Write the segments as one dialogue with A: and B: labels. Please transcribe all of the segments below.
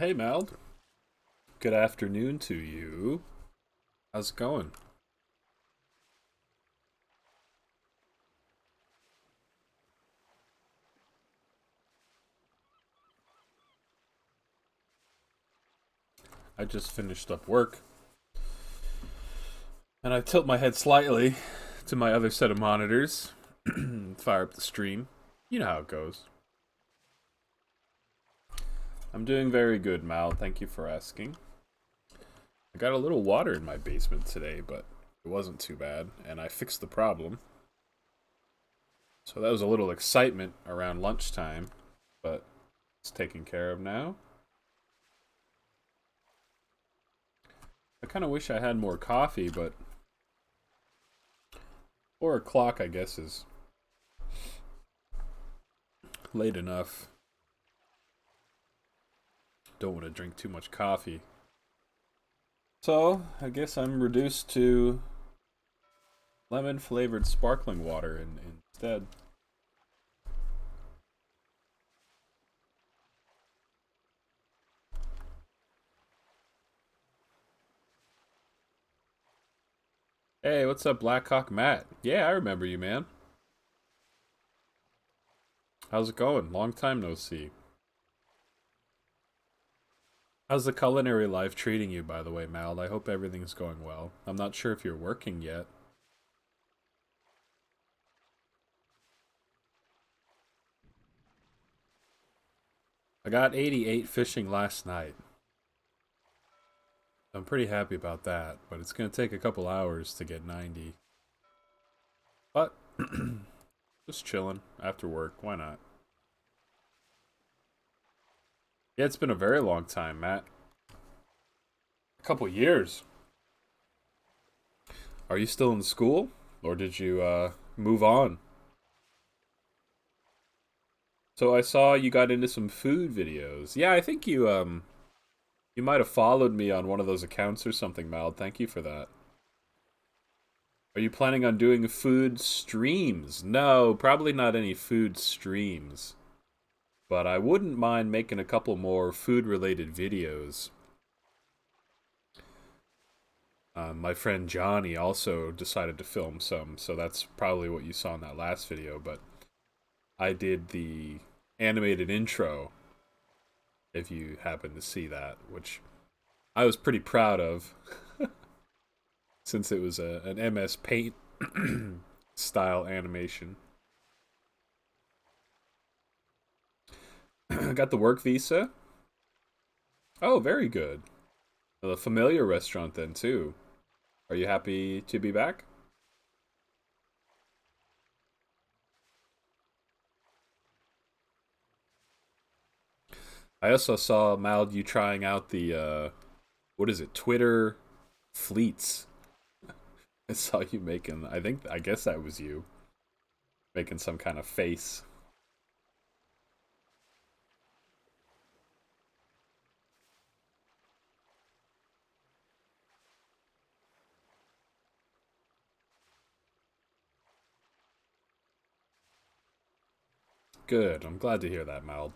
A: Hey Mel, good afternoon to you. How's it going? I just finished up work and I tilt my head slightly to my other set of monitors, fire up the stream. You know how it goes. I'm doing very good, Mal. Thank you for asking. I got a little water in my basement today, but it wasn't too bad, and I fixed the problem. So that was a little excitement around lunchtime, but it's taken care of now. I kind of wish I had more coffee, but 4 o'clock, I guess, is late enough. Don't want to drink too much coffee. So, I guess I'm reduced to lemon flavored sparkling water instead. Hey, what's up, Blackhawk Matt? Yeah, I remember you, man. How's it going? Long time no see. How's the culinary life treating you, by the way, Mal? I hope everything's going well. I'm not sure if you're working yet. I got 88 fishing last night. I'm pretty happy about that, but it's going to take a couple hours to get 90. But, just chilling after work. Why not? Yeah, it's been a very long time, Matt. A couple years. Are you still in school? Or did you move on? So I saw you got into some food videos. Yeah, I think you might have followed me on one of those accounts or something, Mal. Thank you for that. Are you planning on doing food streams? No, probably not any food streams. But I wouldn't mind making a couple more food related videos. My friend Johnny also decided to film some, so that's probably what you saw in that last video. But I did the animated intro, if you happen to see that, which I was pretty proud of since it was an MS Paint style animation. Got the work visa. Oh, very good. A familiar restaurant then too. Are you happy to be back? I also saw Mal you trying out the what is it, Twitter fleets. I saw you making, I guess that was you making some kind of face. Good. I'm glad to hear that, Mal.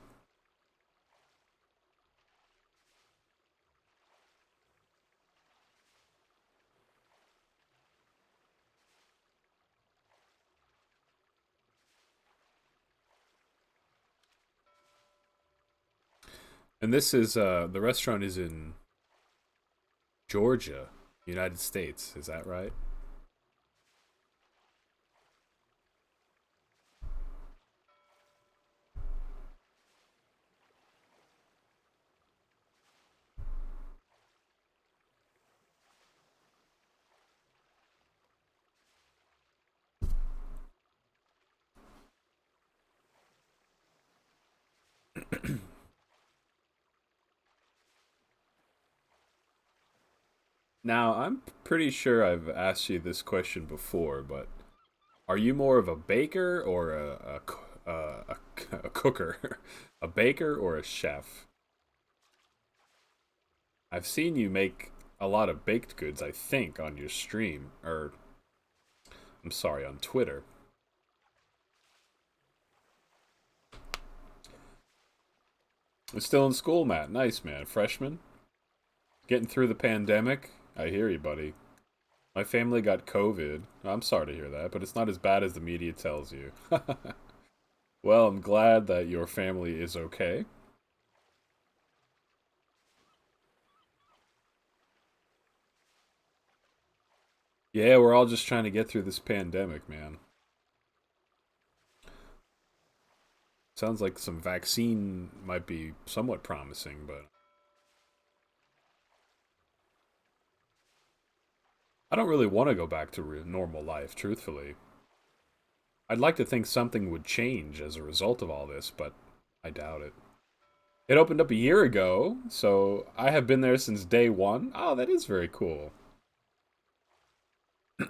A: And this is the restaurant is in Georgia, United States. Is that right? Now, I'm pretty sure I've asked you this question before, but are you more of a baker or a cooker? A baker or a chef? I've seen you make a lot of baked goods, I think, on your stream, or I'm sorry, on Twitter. You're still in school, Matt. Nice, man. Freshman? Getting through the pandemic? I hear you, buddy. My family got COVID. I'm sorry to hear that, but it's not as bad as the media tells you. Well, I'm glad that your family is okay. Yeah, we're all just trying to get through this pandemic, man. Sounds like some vaccine might be somewhat promising, but I don't really want to go back to normal life, truthfully. I'd like to think something would change as a result of all this, but I doubt it. It opened up a year ago, so I have been there since day one. Oh, that is very cool.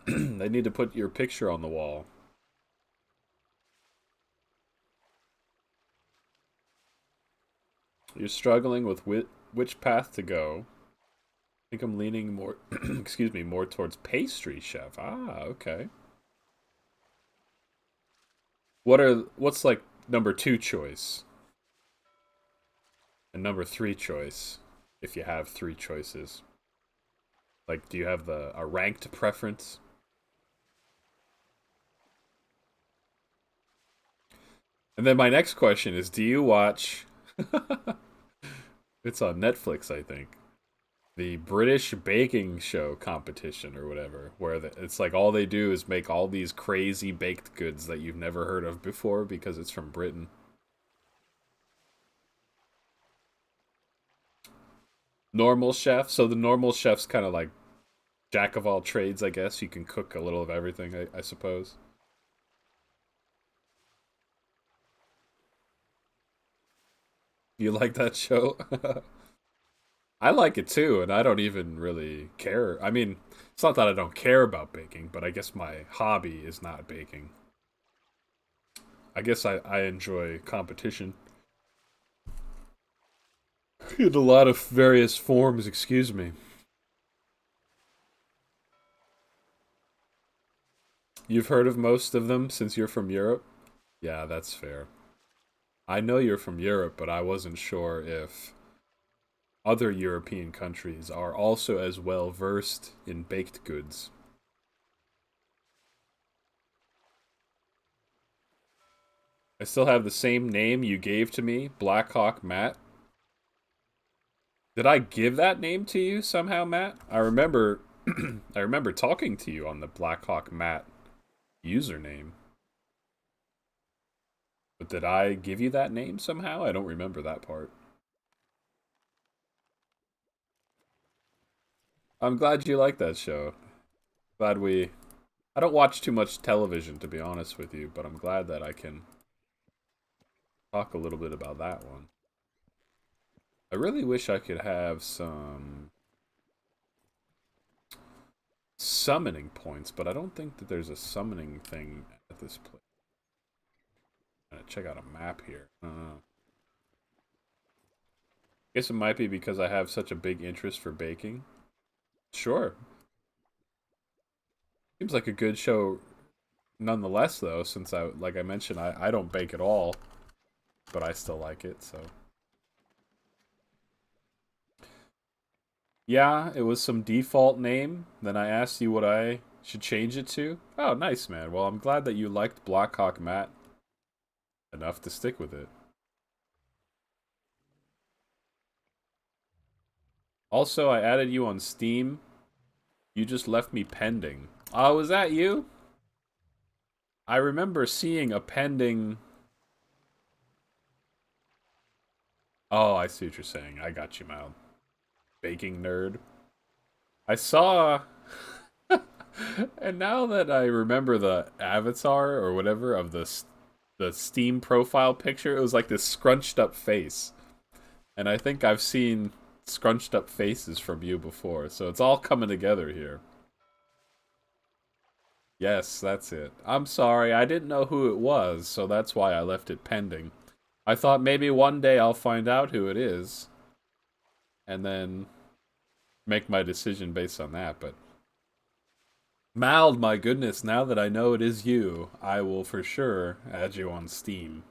A: They need to put your picture on the wall. You're struggling with which path to go. I think I'm leaning more, excuse me, more towards pastry chef. Ah, okay. What's like number two choice and number three choice, if you have three choices? Like, do you have the a ranked preference? And then my next question is, do you watch? It's on Netflix, I think. The British baking show competition or whatever, where it's like all they do is make all these crazy baked goods that you've never heard of before because it's from Britain. Normal chef, so the normal chef's kind of like jack of all trades, I guess. You can cook a little of everything, I suppose. You like that show? I like it too, and I don't even really care. I mean, it's not that I don't care about baking, but I guess my hobby is not baking. I guess I enjoy competition in a lot of various forms, excuse me. You've heard of most of them since you're from Europe? Yeah, that's fair. I know you're from Europe, but I wasn't sure if other European countries are also as well versed in baked goods. I still have the same name you gave to me, Blackhawk Matt. Did I give that name to you somehow, Matt? I remember I remember talking to you on the Blackhawk Matt username. But did I give you that name somehow? I don't remember that part. I'm glad you like that show. Glad we I don't watch too much television to be honest with you, but I'm glad that I can talk a little bit about that one. I really wish I could have some summoning points, but I don't think that there's a summoning thing at this place. I'm gonna check out a map here. Guess it might be because I have such a big interest for baking. Sure. Seems like a good show nonetheless, though, since like I mentioned, I don't bake at all, but I still like it, so. Yeah, it was some default name. Then I asked you what I should change it to. Oh, nice, man. Well, I'm glad that you liked Blackhawk Matt enough to stick with it. Also, I added you on Steam. You just left me pending. Oh, was that you? I remember seeing a pending. Oh, I see what you're saying. I got you, Mal. Baking nerd. I saw. And now that I remember the avatar or whatever of the Steam profile picture, it was like this scrunched up face. And I think I've seen scrunched up faces from you before, so it's all coming together here. Yes, that's it. I'm sorry, I didn't know who it was, so that's why I left it pending. I thought maybe one day I'll find out who it is, and then make my decision based on that, but Mild, my goodness, now that I know it is you, I will for sure add you on Steam.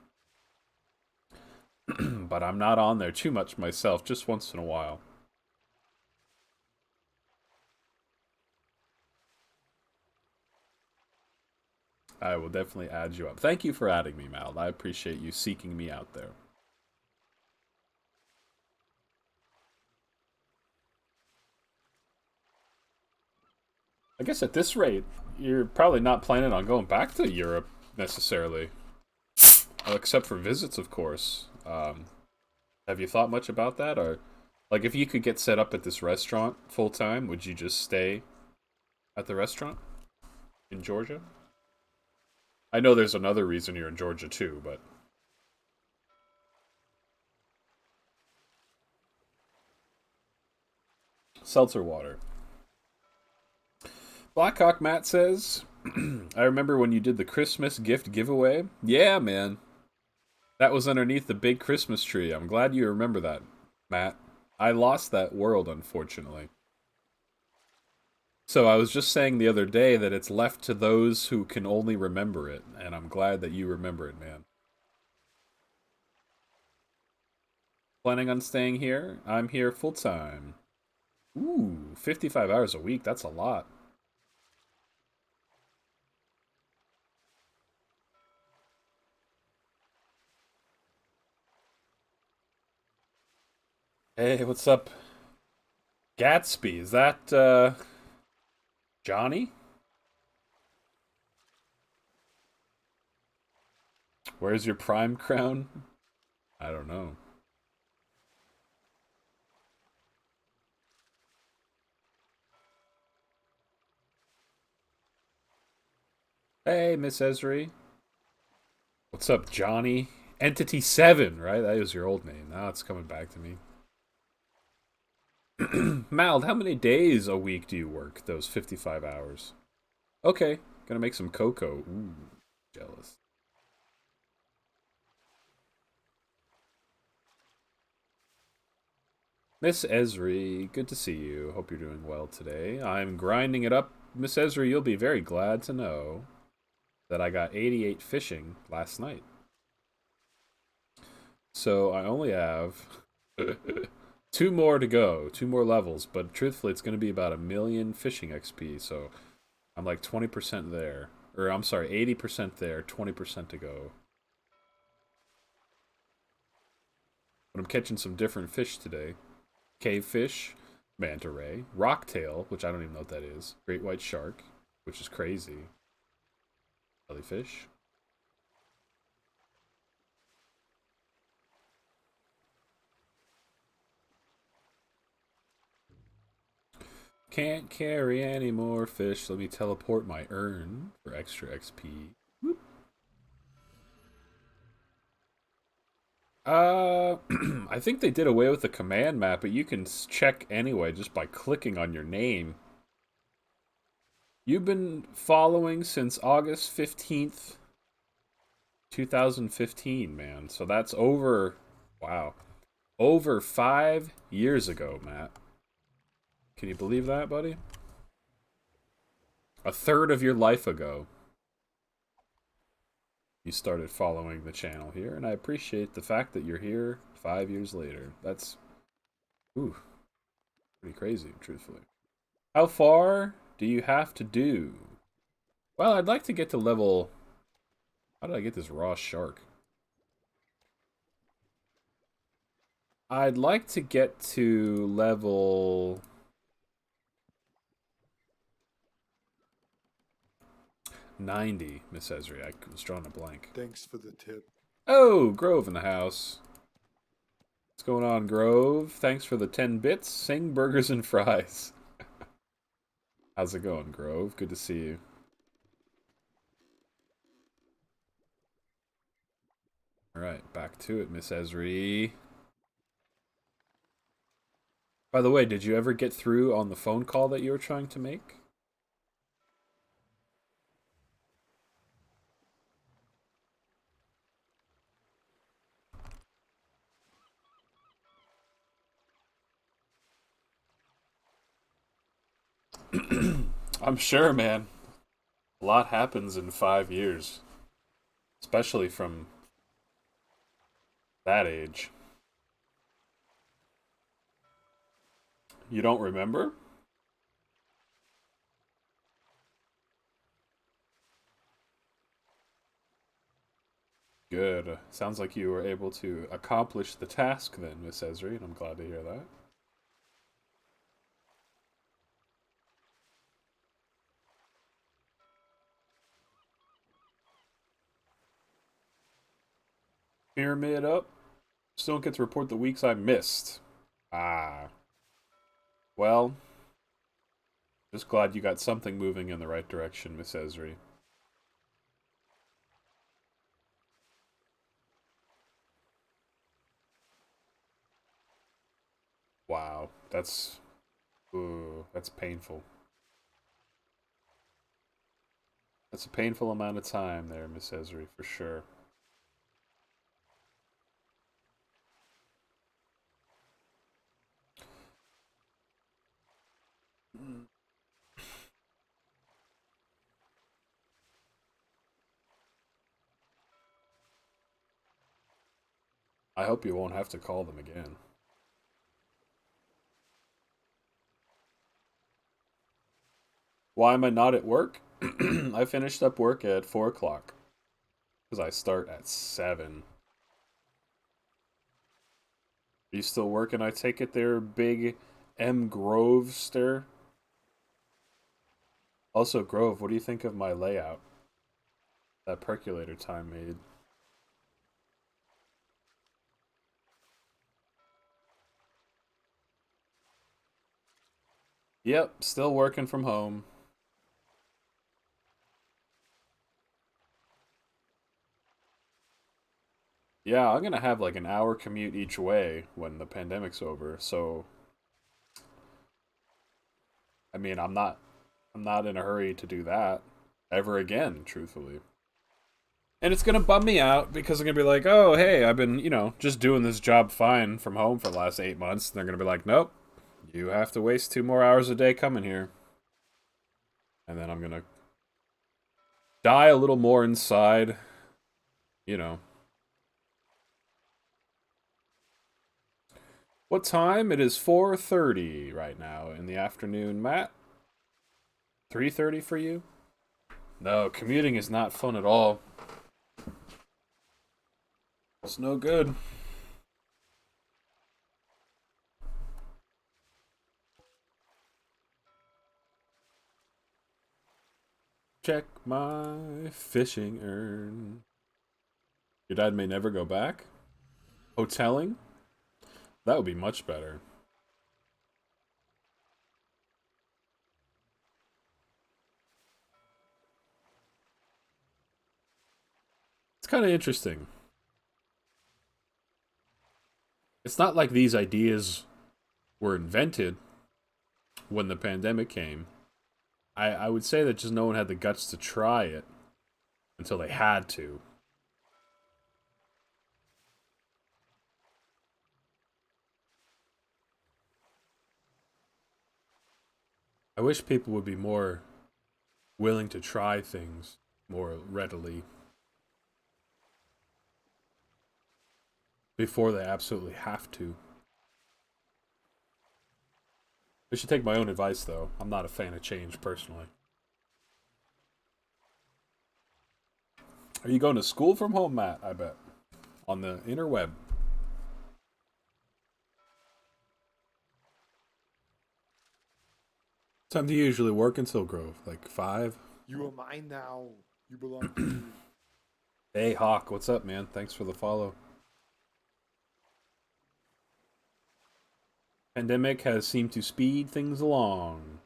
A: but I'm not on there too much myself, just once in a while. I will definitely add you up. Thank you for adding me, Mal. I appreciate you seeking me out there. I guess at this rate, you're probably not planning on going back to Europe necessarily, except for visits, of course. Have you thought much about that, or like if you could get set up at this restaurant full time, would you just stay at the restaurant in Georgia? I know there's another reason you're in Georgia too, but seltzer water. Blackhawk Matt says, I remember when you did the Christmas gift giveaway. Yeah, man. That was underneath the big Christmas tree. I'm glad you remember that, Matt. I lost that world, unfortunately. So I was just saying the other day that it's left to those who can only remember it, and I'm glad that you remember it, man. Planning on staying here? I'm here full time. Ooh, 55 hours a week. That's a lot. Hey, what's up? Gatsby, is that Johnny? Where's your prime crown? I don't know. Hey, Miss Esri. What's up, Johnny? Entity 7, right? That was your old name. Now it's coming back to me. Mald, how many days a week do you work those 55 hours? Okay, gonna make some cocoa. Ooh, jealous. Miss Esri, good to see you. Hope you're doing well today. I'm grinding it up. Miss Esri, you'll be very glad to know that I got 88 fishing last night. So I only have two more to go, two more levels, but truthfully, it's going to be about a million fishing XP. So I'm like 20% there. Or I'm sorry, 80% there, 20% to go. But I'm catching some different fish today. Cavefish, manta ray, rocktail, which I don't even know what that is, great white shark, which is crazy, jellyfish. Can't carry any more fish. Let me teleport my urn for extra XP. Uh, I think they did away with the command map, but you can check anyway just by clicking on your name. You've been following since August 15th, 2015, man. So that's over, wow, over 5 years ago, Matt. Can you believe that, buddy? A third of your life ago, you started following the channel here, and I appreciate the fact that you're here 5 years later. That's, ooh, pretty crazy, truthfully. How far do you have to do? Well, I'd like to get to level. How did I get this raw shark? I'd like to get to level 90, Miss Esri. I was drawing a blank.
B: Thanks for the tip.
A: Oh, Grove in the house. What's going on, Grove? Thanks for the 10 bits. Sing burgers and fries. How's it going, Grove? Good to see you. Alright, back to it, Miss Esri. By the way, did you ever get through on the phone call that you were trying to make? I'm sure, man. A lot happens in 5 years. Especially from That age. You don't remember? Good. Sounds like you were able to accomplish the task then, Miss Esri, and I'm glad to hear that. Pyramid up. Still don't get to report the weeks I missed. Ah. Well, just glad you got something moving in the right direction, Miss Esri. Wow. That's ooh, that's painful. That's a painful amount of time there, Miss Esri, for sure. I hope you won't have to call them again. Why am I not at work? I finished up work at 4 o'clock because I start at 7. Are you still working? I take it there, Big M Grovester. Also, Grove, what do you think of my layout? That percolator time made. Yep, still working from home. Yeah, I'm gonna have like an hour commute each way when the pandemic's over. So, I mean, I'm not in a hurry to do that ever again, truthfully. And it's gonna bum me out because I'm gonna be like, oh, hey, I've been, just doing this job fine from home for the last 8 months. And they're gonna be like, nope, you have to waste 2 more hours a day coming here. And then I'm gonna die a little more inside, you know. What time? It is 4:30 right now in the afternoon, Matt. 3:30 for you? No, commuting is not fun at all. It's no good. Check my fishing urn. Your dad may never go back? Hoteling? That would be much better. It's kind of interesting. It's not like these ideas were invented when the pandemic came. I would say that just no one had the guts to try it until they had to. I wish people would be more willing to try things more readily before they absolutely have to. I should take my own advice, though. I'm not a fan of change personally. Are you going to school from home, Matt? I bet. On the interweb. Time do you usually work until Grove? Like 5?
B: You are mine now. You belong to me.
A: Hey, Hawk, what's up, man? Thanks for the follow. Pandemic has seemed to speed things along.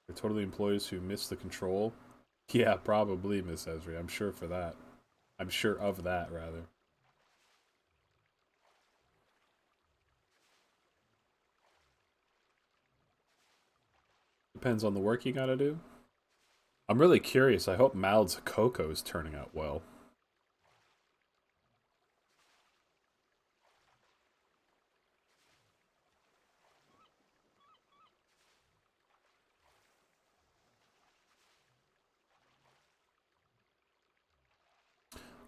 A: They're totally employees who miss the control. Yeah, probably, Miss Esri. I'm sure for that. I'm sure of that, rather. Depends on the work you gotta do. I'm really curious. I hope Mald's cocoa is turning out well.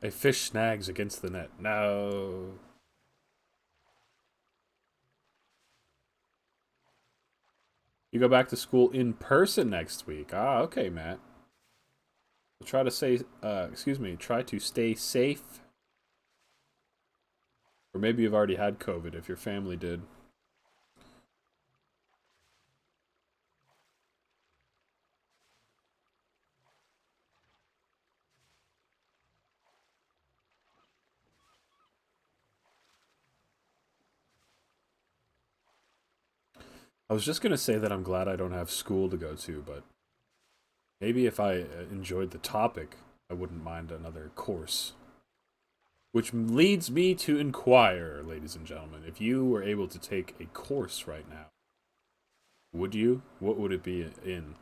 A: A fish snags against the net. No. You go back to school in person next week. Ah, okay, Matt. We'll try to say, try to stay safe. Or maybe you've already had COVID if your family did. I was just going to say that I'm glad I don't have school to go to, but maybe if I enjoyed the topic, I wouldn't mind another course. Which leads me to inquire, ladies and gentlemen, if you were able to take a course right now, would you? What would it be in?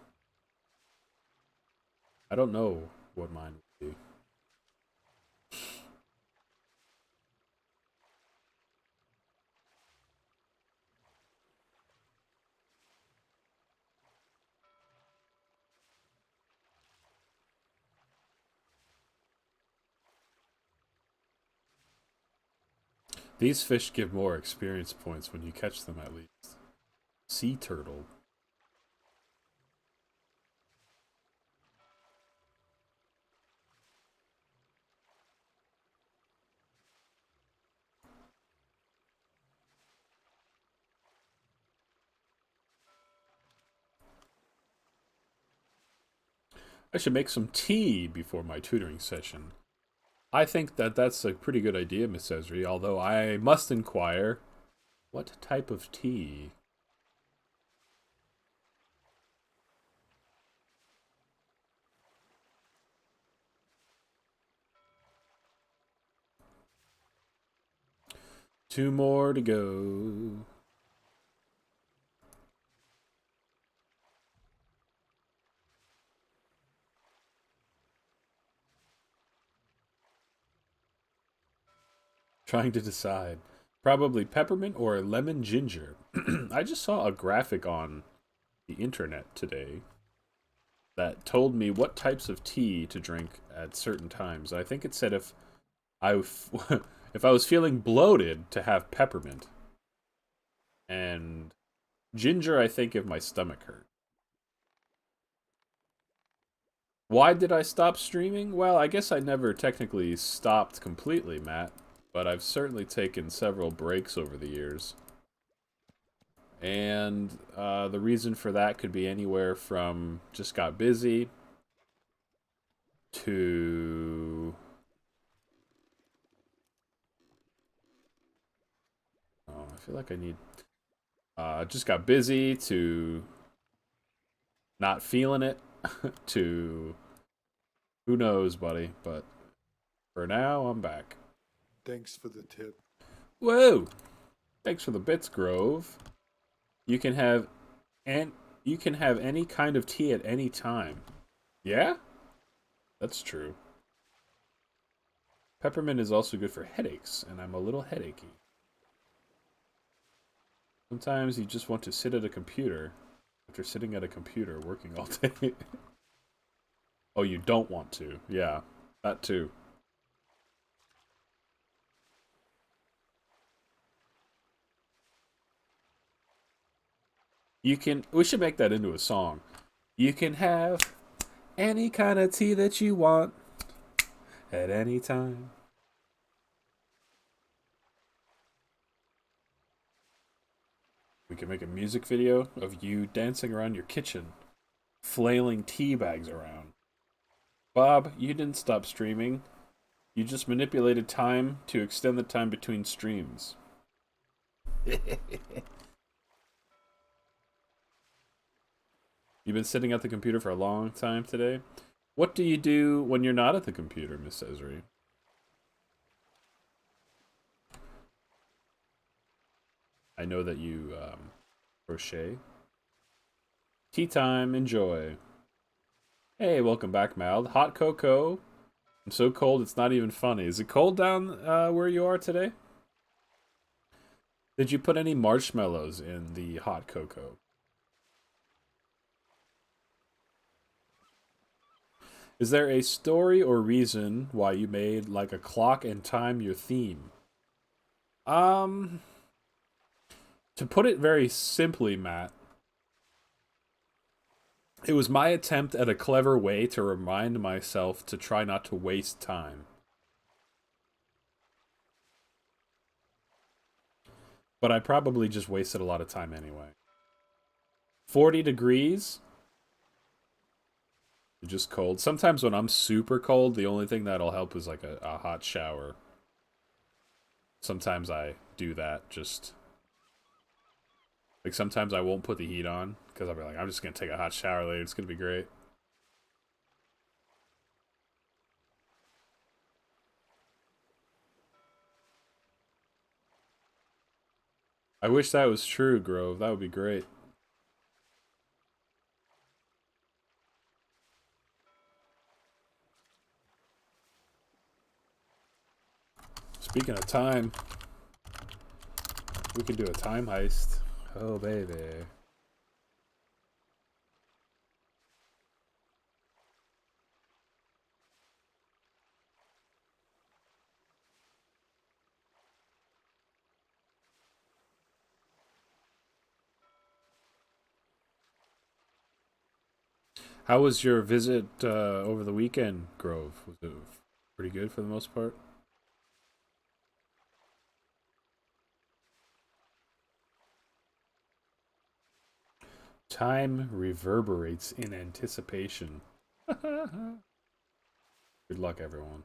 A: I don't know what mine would be. These fish give more experience points when you catch them, at least. Sea turtle. I should make some tea before my tutoring session. I think that that's a pretty good idea, Miss Esri, although I must inquire, what type of tea? Two more to go. Trying to decide. Probably peppermint or lemon ginger. I just saw a graphic on the internet today that told me what types of tea to drink at certain times. I think it said I if I was feeling bloated to have peppermint, and ginger I think if my stomach hurt. Why did I stop streaming? Well, I guess I never technically stopped completely, Matt, but I've certainly taken several breaks over the years. And the reason for that could be anywhere from just got busy to I feel like I need just got busy to not feeling it to who knows, buddy. But for now, I'm back.
B: Thanks for the tip.
A: Whoa! Thanks for the bits, Grove. You can have and you can have any kind of tea at any time. Yeah, that's true. Peppermint is also good for headaches, and I'm a little headachy. Sometimes you just want to sit at a computer after sitting at a computer working all day. Oh, you don't want to. Yeah, that too. We should make that into a song. You can have any kind of tea that you want at any time. We can make a music video of you dancing around your kitchen, flailing tea bags around. Bob, you didn't stop streaming. You just manipulated time to extend the time between streams. You've been sitting at the computer for a long time today. What do you do when you're not at the computer, Miss Esri? I know that you crochet. Tea time, enjoy. Hey, welcome back, Mal. Hot cocoa. I'm so cold it's not even funny. Is it cold down where you are today? Did you put any marshmallows in the hot cocoa? Is there a story or reason why you made like a clock and time your theme? Um, to put it very simply, Matt, It was my attempt at a clever way to remind myself to try not to waste time. But I probably just wasted a lot of time anyway. 40 degrees? Just cold. Sometimes when I'm super cold, the only thing that'll help is like a hot shower. Sometimes I do that. Just like sometimes I won't put the heat on because I'll be like, I'm just gonna take a hot shower later. It's gonna be great. I wish that was true, Grove. That would be great. Speaking of time, we could do a time heist. Oh, baby. How was your visit over the weekend, Grove? Was it pretty good for the most part? Time reverberates in anticipation. Good luck, everyone.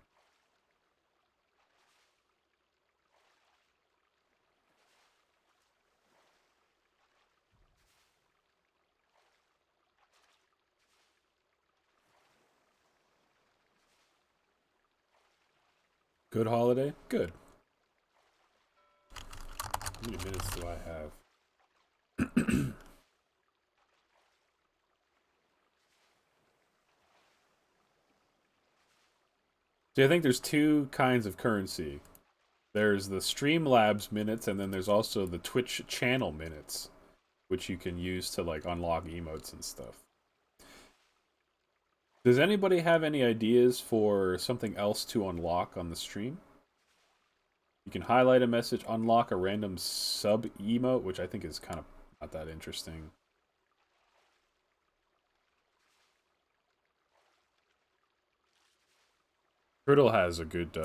A: Good holiday? Good. How many minutes do I have? See, I think there's two kinds of currency. There's the Streamlabs minutes, and then there's also the Twitch channel minutes, which you can use to like unlock emotes and stuff. Does anybody have any ideas for something else to unlock on the stream? You can highlight a message, unlock a random sub emote, which I think is kind of not that interesting. Turtle has a good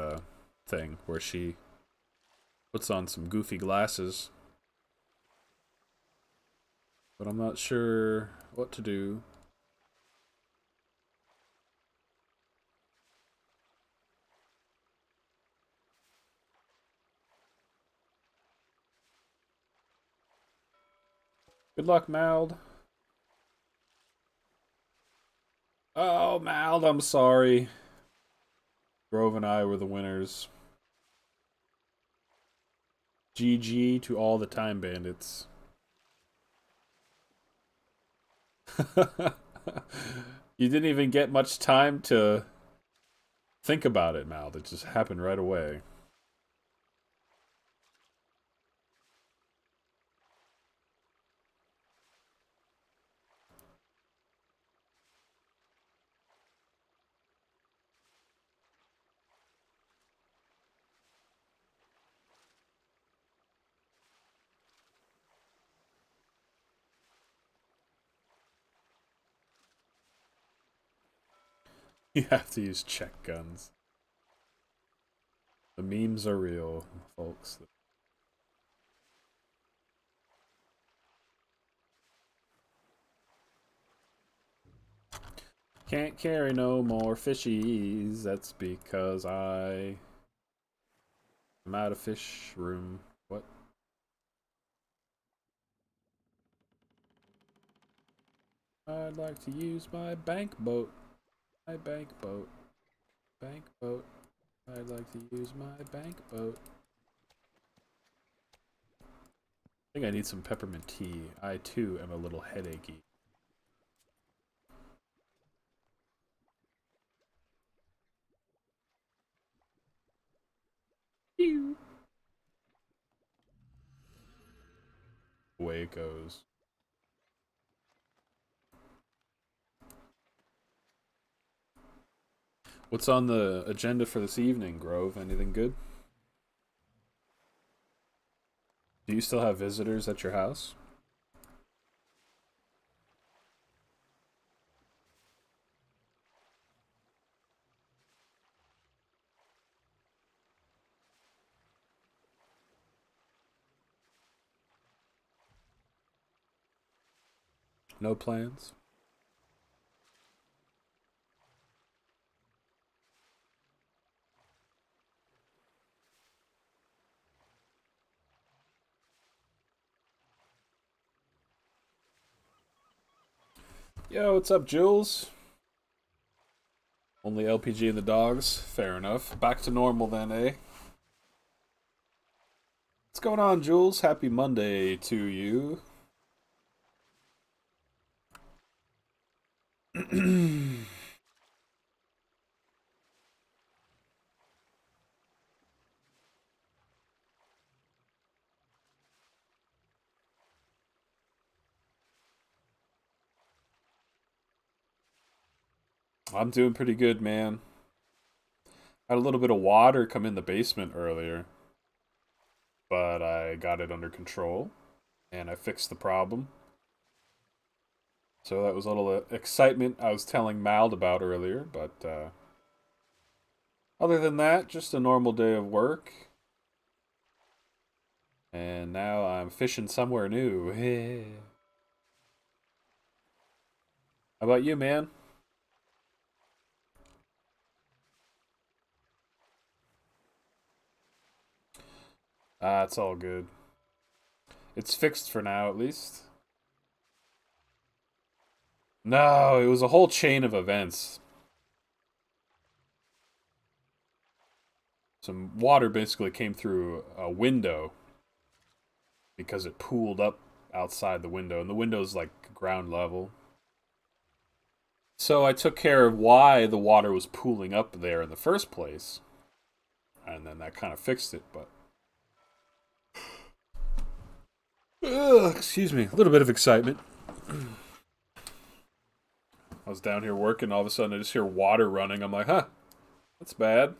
A: thing where she puts on some goofy glasses, but I'm not sure what to do. Good luck, Mald. Oh, Mald, I'm sorry. Grove and I were the winners. GG to all the time bandits. You didn't even get much time to think about it, Mal. It just happened right away. You have to use check guns. The memes are real, folks. Can't carry no more fishies. That's because I'm out of fish room. What? I'd like to use my bank boat. My bank boat. Bank boat. I'd like to use my bank boat. I think I need some peppermint tea. I too am a little headachy. Pew. Away it goes. What's on the agenda for this evening, Grove? Anything good? Do you still have visitors at your house? No plans? Yo, what's up, Jules? Only LPG and the dogs? Fair enough. Back to normal then, eh? What's going on, Jules? Happy Monday to you. I'm doing pretty good, man. Had a little bit of water come in the basement earlier, but I got it under control and I fixed the problem. So that was a little excitement I was telling Mald about earlier, but other than that, just a normal day of work. And now I'm fishing somewhere new. How about you, man? Ah, it's all good. It's fixed for now, at least. No, it was a whole chain of events. Some water basically came through a window because it pooled up outside the window, and the window's like ground level. So I took care of why the water was pooling up there in the first place, and then that kind of fixed it, but excuse me, a little bit of excitement. I was down here working, all of a sudden I just hear water running. I'm like, huh, that's bad.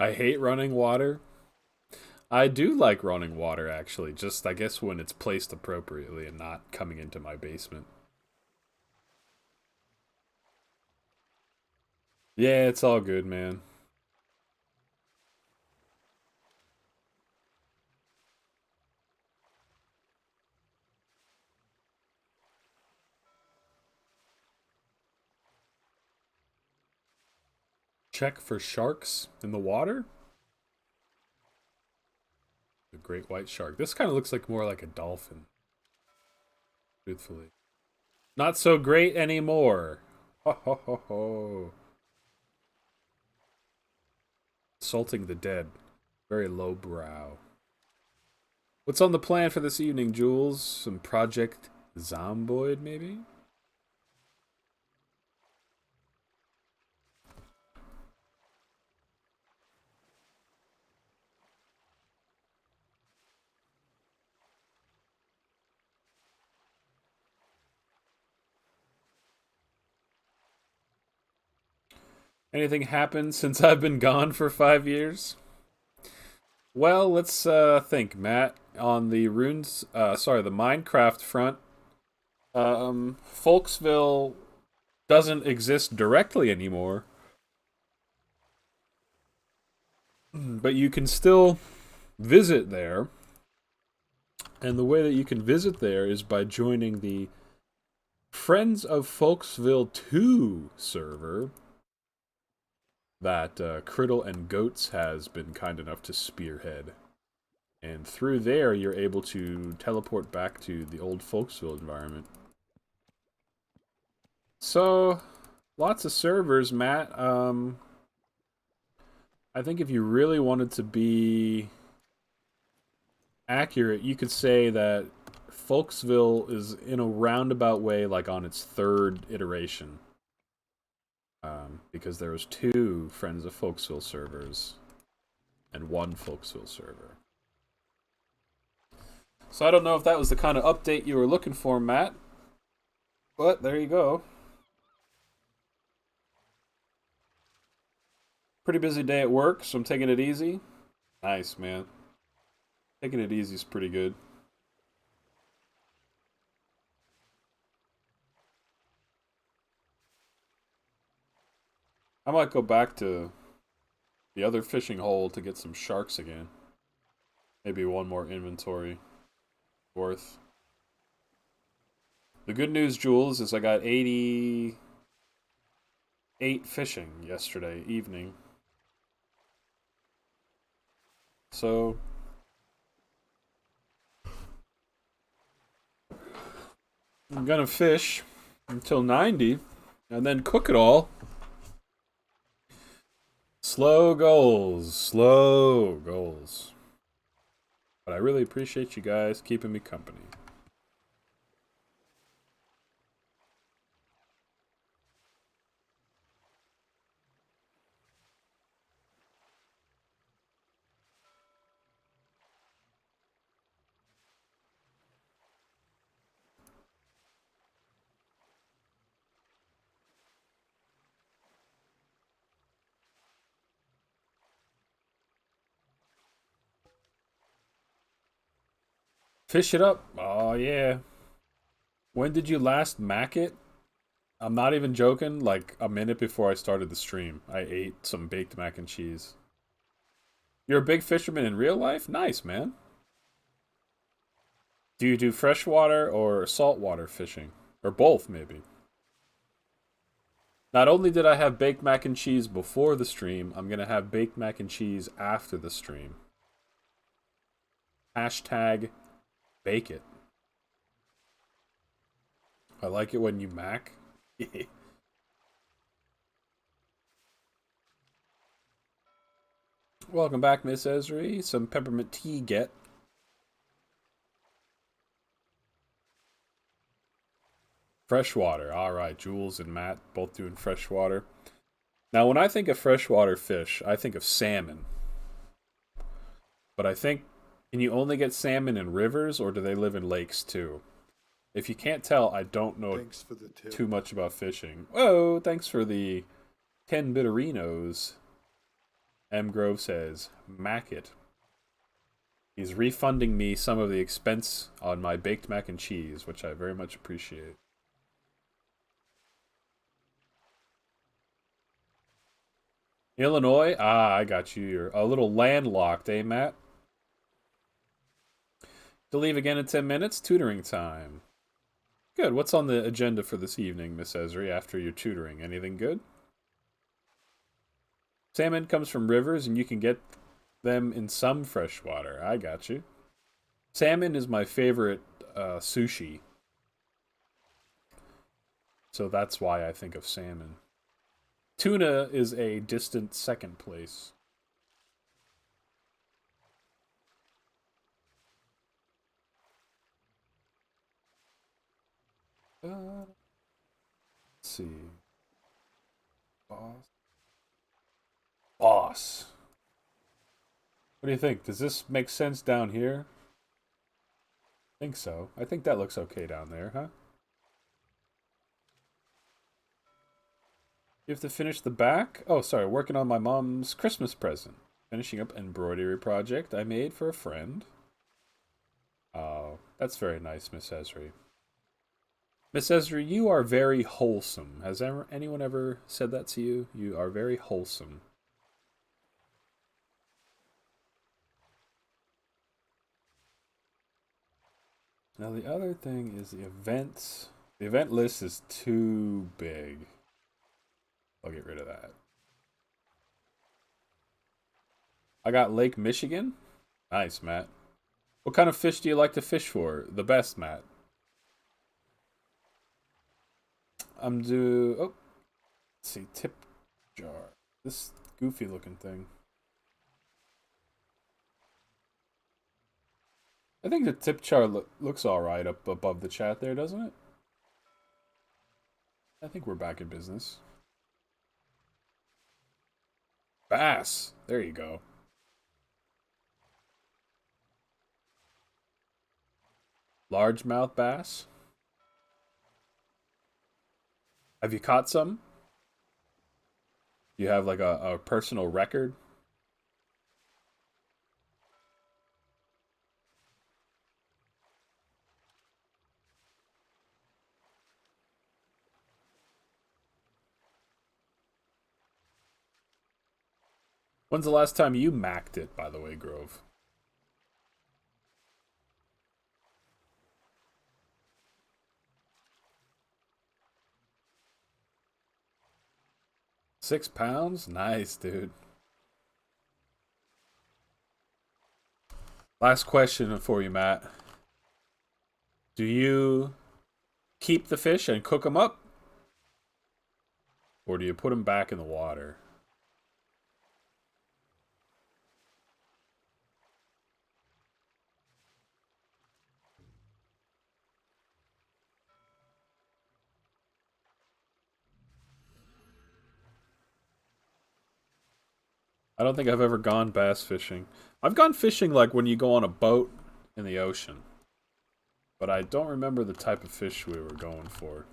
A: I hate running water. I do like running water, actually, just I guess when it's placed appropriately and not coming into my basement. Yeah, it's all good, man. Check for sharks in the water? The great white shark. This kind of looks like more like a dolphin, truthfully. Not so great anymore. Ho ho ho ho. Assaulting the dead. Very lowbrow. What's on the plan for this evening, Jules? Some Project Zomboid, maybe? Anything happened since I've been gone for 5 years? Well, let's think, Matt. On the the Minecraft front, Folksville doesn't exist directly anymore, but you can still visit there. And the way that you can visit there is by joining the Friends of Folksville 2 server that Criddle and Goats has been kind enough to spearhead. And through there, you're able to teleport back to the old Folksville environment. So, lots of servers, Matt. I think if you really wanted to be accurate, you could say that Folksville is in a roundabout way like on its third iteration. Because there was two Friends of Folksville servers and one Folksville server. So I don't know if that was the kind of update you were looking for, Matt. But there you go. Pretty busy day at work, so I'm taking it easy. Nice, man. Taking it easy is pretty good. I might go back to the other fishing hole to get some sharks again. Maybe one more inventory worth. The good news, Jules, is I got 88 fishing yesterday evening. So I'm gonna fish until 90 and then cook it all. Slow goals, slow goals. But I really appreciate you guys keeping me company. Fish it up. Oh, yeah. When did you last mac it? I'm not even joking. Like a minute before I started the stream, I ate some baked mac and cheese. You're a big fisherman in real life? Nice, man. Do you do freshwater or saltwater fishing? Or both, maybe? Not only did I have baked mac and cheese before the stream, I'm going to have baked mac and cheese after the stream. Hashtag bake it. I like it when you mac. Welcome back, Miss Esri. Some peppermint tea, get. Freshwater. Alright, Jules and Matt both doing freshwater. Now, when I think of freshwater fish, I think of salmon. But I think, can you only get salmon in rivers, or do they live in lakes too? If you can't tell, I don't know too much about fishing. Whoa, thanks for the 10 bitterinos. M. Grove says, mac it. He's refunding me some of the expense on my baked mac and cheese, which I very much appreciate. Illinois? Ah, I got you. You're a little landlocked, eh, Matt? To leave again in 10 minutes, tutoring time. Good. What's on the agenda for this evening, Miss Esri, after your tutoring? Anything good? Salmon comes from rivers, and you can get them in some freshwater. I got you. Salmon is my favorite sushi. So that's why I think of salmon. Tuna is a distant second place. Let's see. Boss. What do you think? Does this make sense down here? I think so. I think that looks okay down there, huh? You have to finish the back? Oh, sorry. Working on my mom's Christmas present. Finishing up embroidery project I made for a friend. Oh, that's very nice, Miss Esri. Miss Esri, you are very wholesome. Has anyone ever said that to you? You are very wholesome. Now the other thing is the events. The event list is too big. I'll get rid of that. I got Lake Michigan. Nice, Matt. What kind of fish do you like to fish for? The best, Matt. I'm due. Oh, let's see. Tip jar. This goofy looking thing. I think the tip chart looks alright up above the chat there, doesn't it? I think we're back in business. Bass! There you go. Largemouth bass? Have you caught some? Do you have like a personal record? When's the last time you macked it, by the way, Grove? £6? Nice, dude. Last question for you, Matt. Do you keep the fish and cook them up? Or do you put them back in the water? I don't think I've ever gone bass fishing. I've gone fishing like when you go on a boat in the ocean. But I don't remember the type of fish we were going for.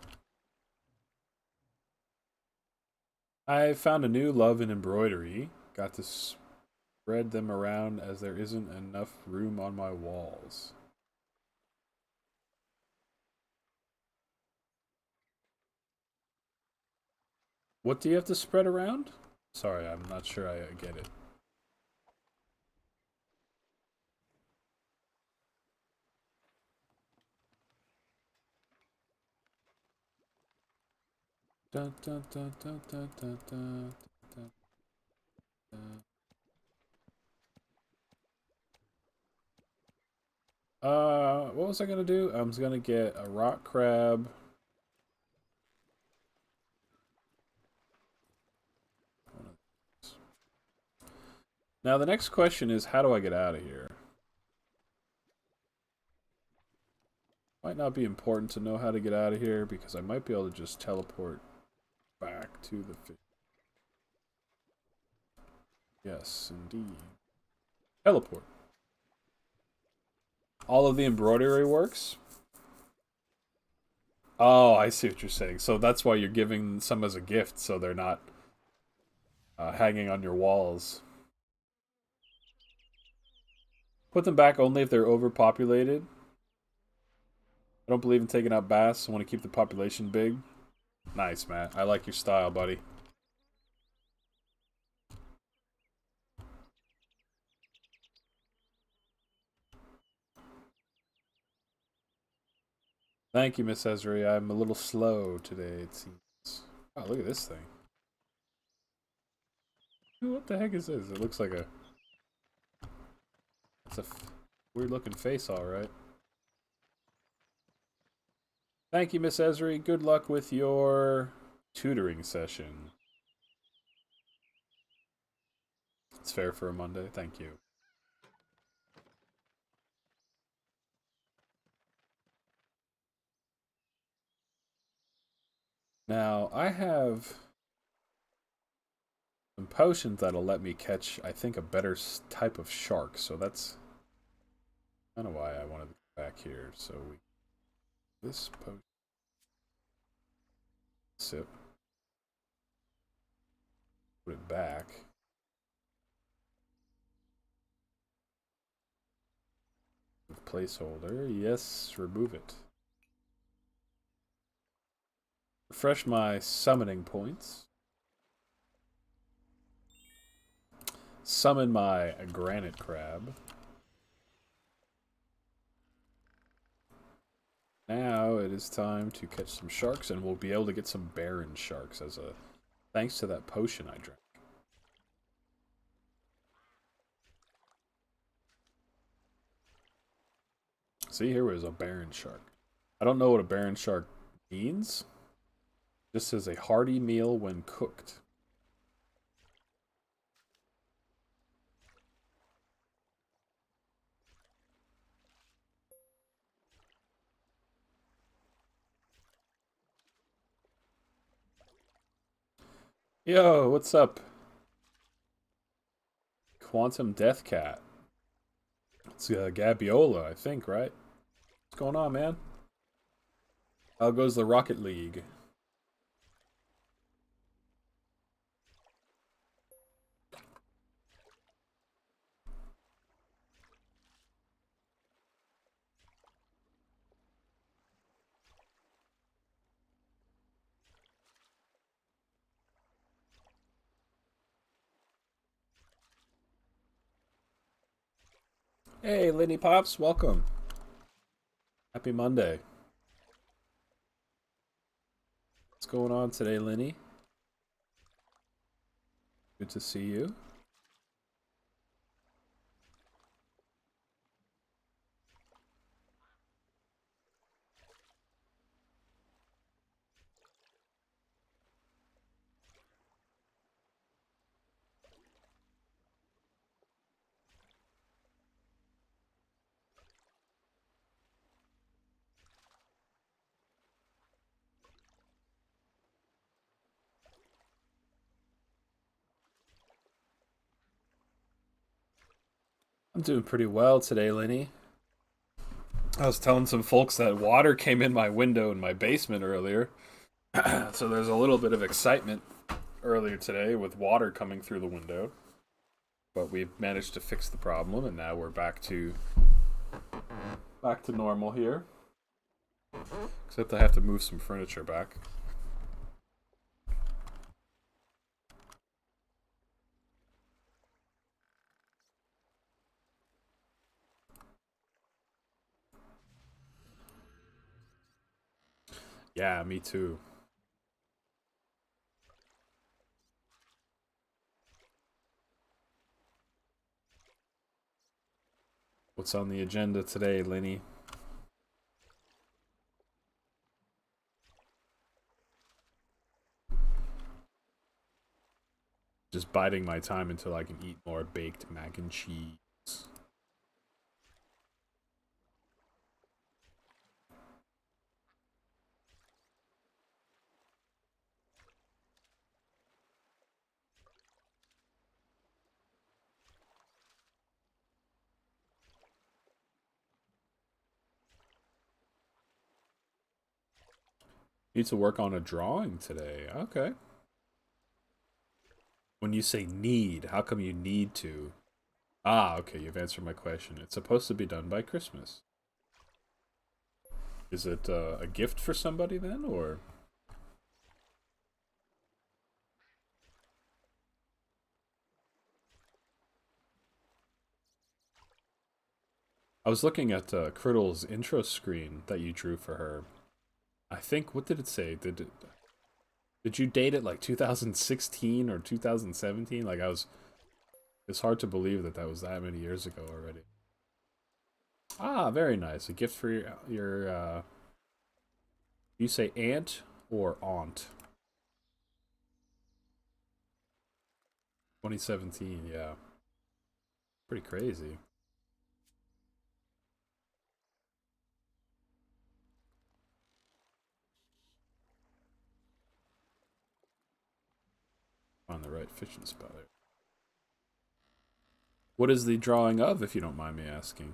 A: I found a new love in embroidery. Got to spread them around as there isn't enough room on my walls. What do you have to spread around? Sorry, I'm not sure I get it. Dun, dun, dun, dun, dun, dun, dun, dun, dun. What was I gonna do? I was gonna get a rock crab. Now the next question is, how do I get out of here? Might not be important to know how to get out of here because I might be able to just teleport back to the fish. Yes, indeed. Teleport. All of the embroidery works? Oh, I see what you're saying. So that's why you're giving some as a gift, so they're not hanging on your walls. Put them back only if they're overpopulated. I don't believe in taking out bass. I want to keep the population big. Nice, Matt. I like your style, buddy. Thank you, Miss Esri. I'm a little slow today, it seems. Oh, look at this thing. What the heck is this? It looks like a... It's a weird looking face, alright. Thank you, Miss Esri. Good luck with your tutoring session. It's fair for a Monday. Thank you. Now, I have some potions that'll let me catch, I think, a better type of shark. So that's kind of why I wanted to go back here. So we... This potion... Sip. Put it back. Placeholder. Yes, remove it. Refresh my summoning points. Summon my granite crab. Now it is time to catch some sharks, and we'll be able to get some Baron sharks as a thanks to that potion I drank. See, here was a Baron shark. I don't know what a Baron shark means. This is a hearty meal when cooked. Yo, what's up? Quantum Death Cat. It's Gabiola, I think, right? What's going on, man? How goes the Rocket League? Hey, Lenny Pops, welcome. Happy Monday. What's going on today, Lenny? Good to see you. I'm doing pretty well today, Lenny. I was telling some folks that water came in my window in my basement earlier. So there's a little bit of excitement earlier today with water coming through the window. But we managed to fix the problem and now we're back to normal here. Except I have to move some furniture back. Yeah, me too. What's on the agenda today, Lenny? Just biding my time until I can eat more baked mac and cheese. Need to work on a drawing today. Okay. When you say need, how come you need to? Ah, okay, you've answered my question. It's supposed to be done by Christmas. Is it a gift for somebody then, or? I was looking at Criddle's intro screen that you drew for her. I think, what did it say? Did you date it like 2016 or 2017? Like it's hard to believe that that was that many years ago already. Ah, very nice. A gift for your you say aunt or aunt? 2017, yeah. Pretty crazy. On the right fishing spot there. What is the drawing of, if you don't mind me asking?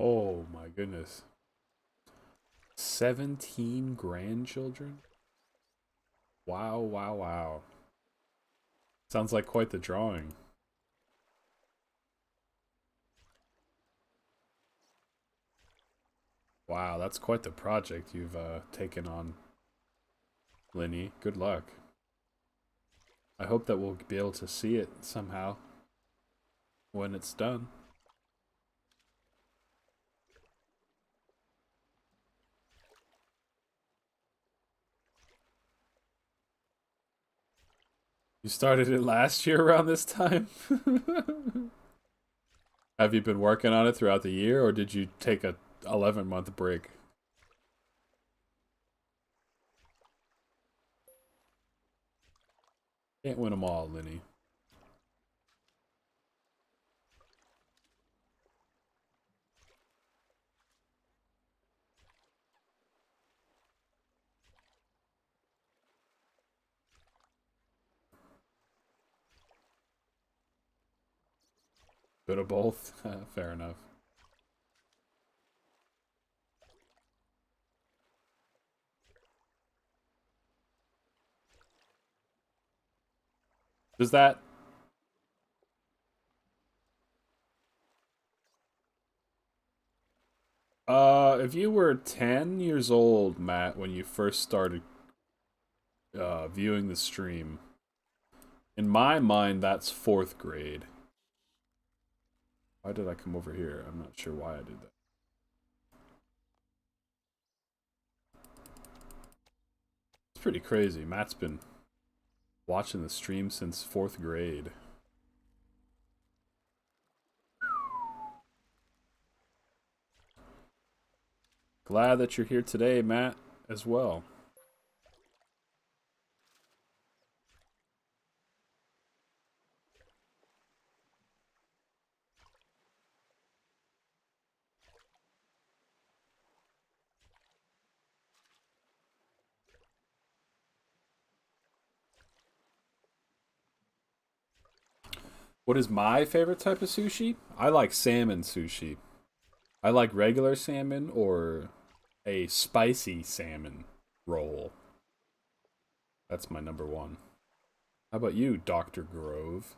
A: Oh my goodness. 17 grandchildren? Wow, wow, wow. Sounds like quite the drawing. Wow, that's quite the project you've taken on, Lenny. Good luck. I hope that we'll be able to see it somehow when it's done. You started it last year around this time? Have you been working on it throughout the year, or did you take a 11-month break? Can't win them all, Linny. Bit of both. Fair enough. Does that if you were 10 years old, Matt, when you first started viewing the stream, in my mind that's 4th grade. Why did I come over here? I'm not sure why I did that. It's pretty crazy. Matt's been watching the stream since 4th grade. Glad that you're here today, Matt, as well. What is my favorite type of sushi? I like salmon sushi. I like regular salmon or a spicy salmon roll. That's my number one. How about you, Dr. Grove?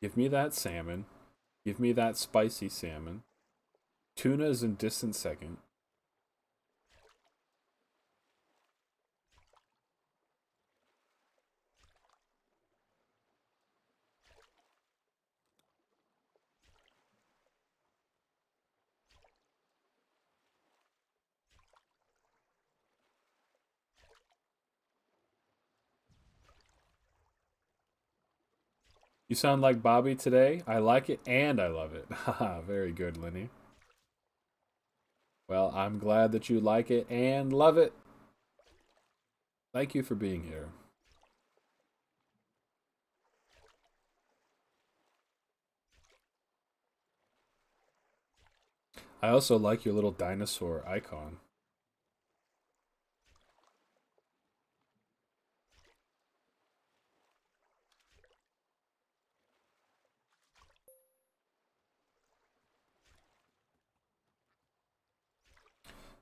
A: Give me that salmon. Give me that spicy salmon. Tuna is in distant second. You sound like Bobby today. I like it and I love it. Haha, very good, Lenny. Well, I'm glad that you like it and love it. Thank you for being here. I also like your little dinosaur icon.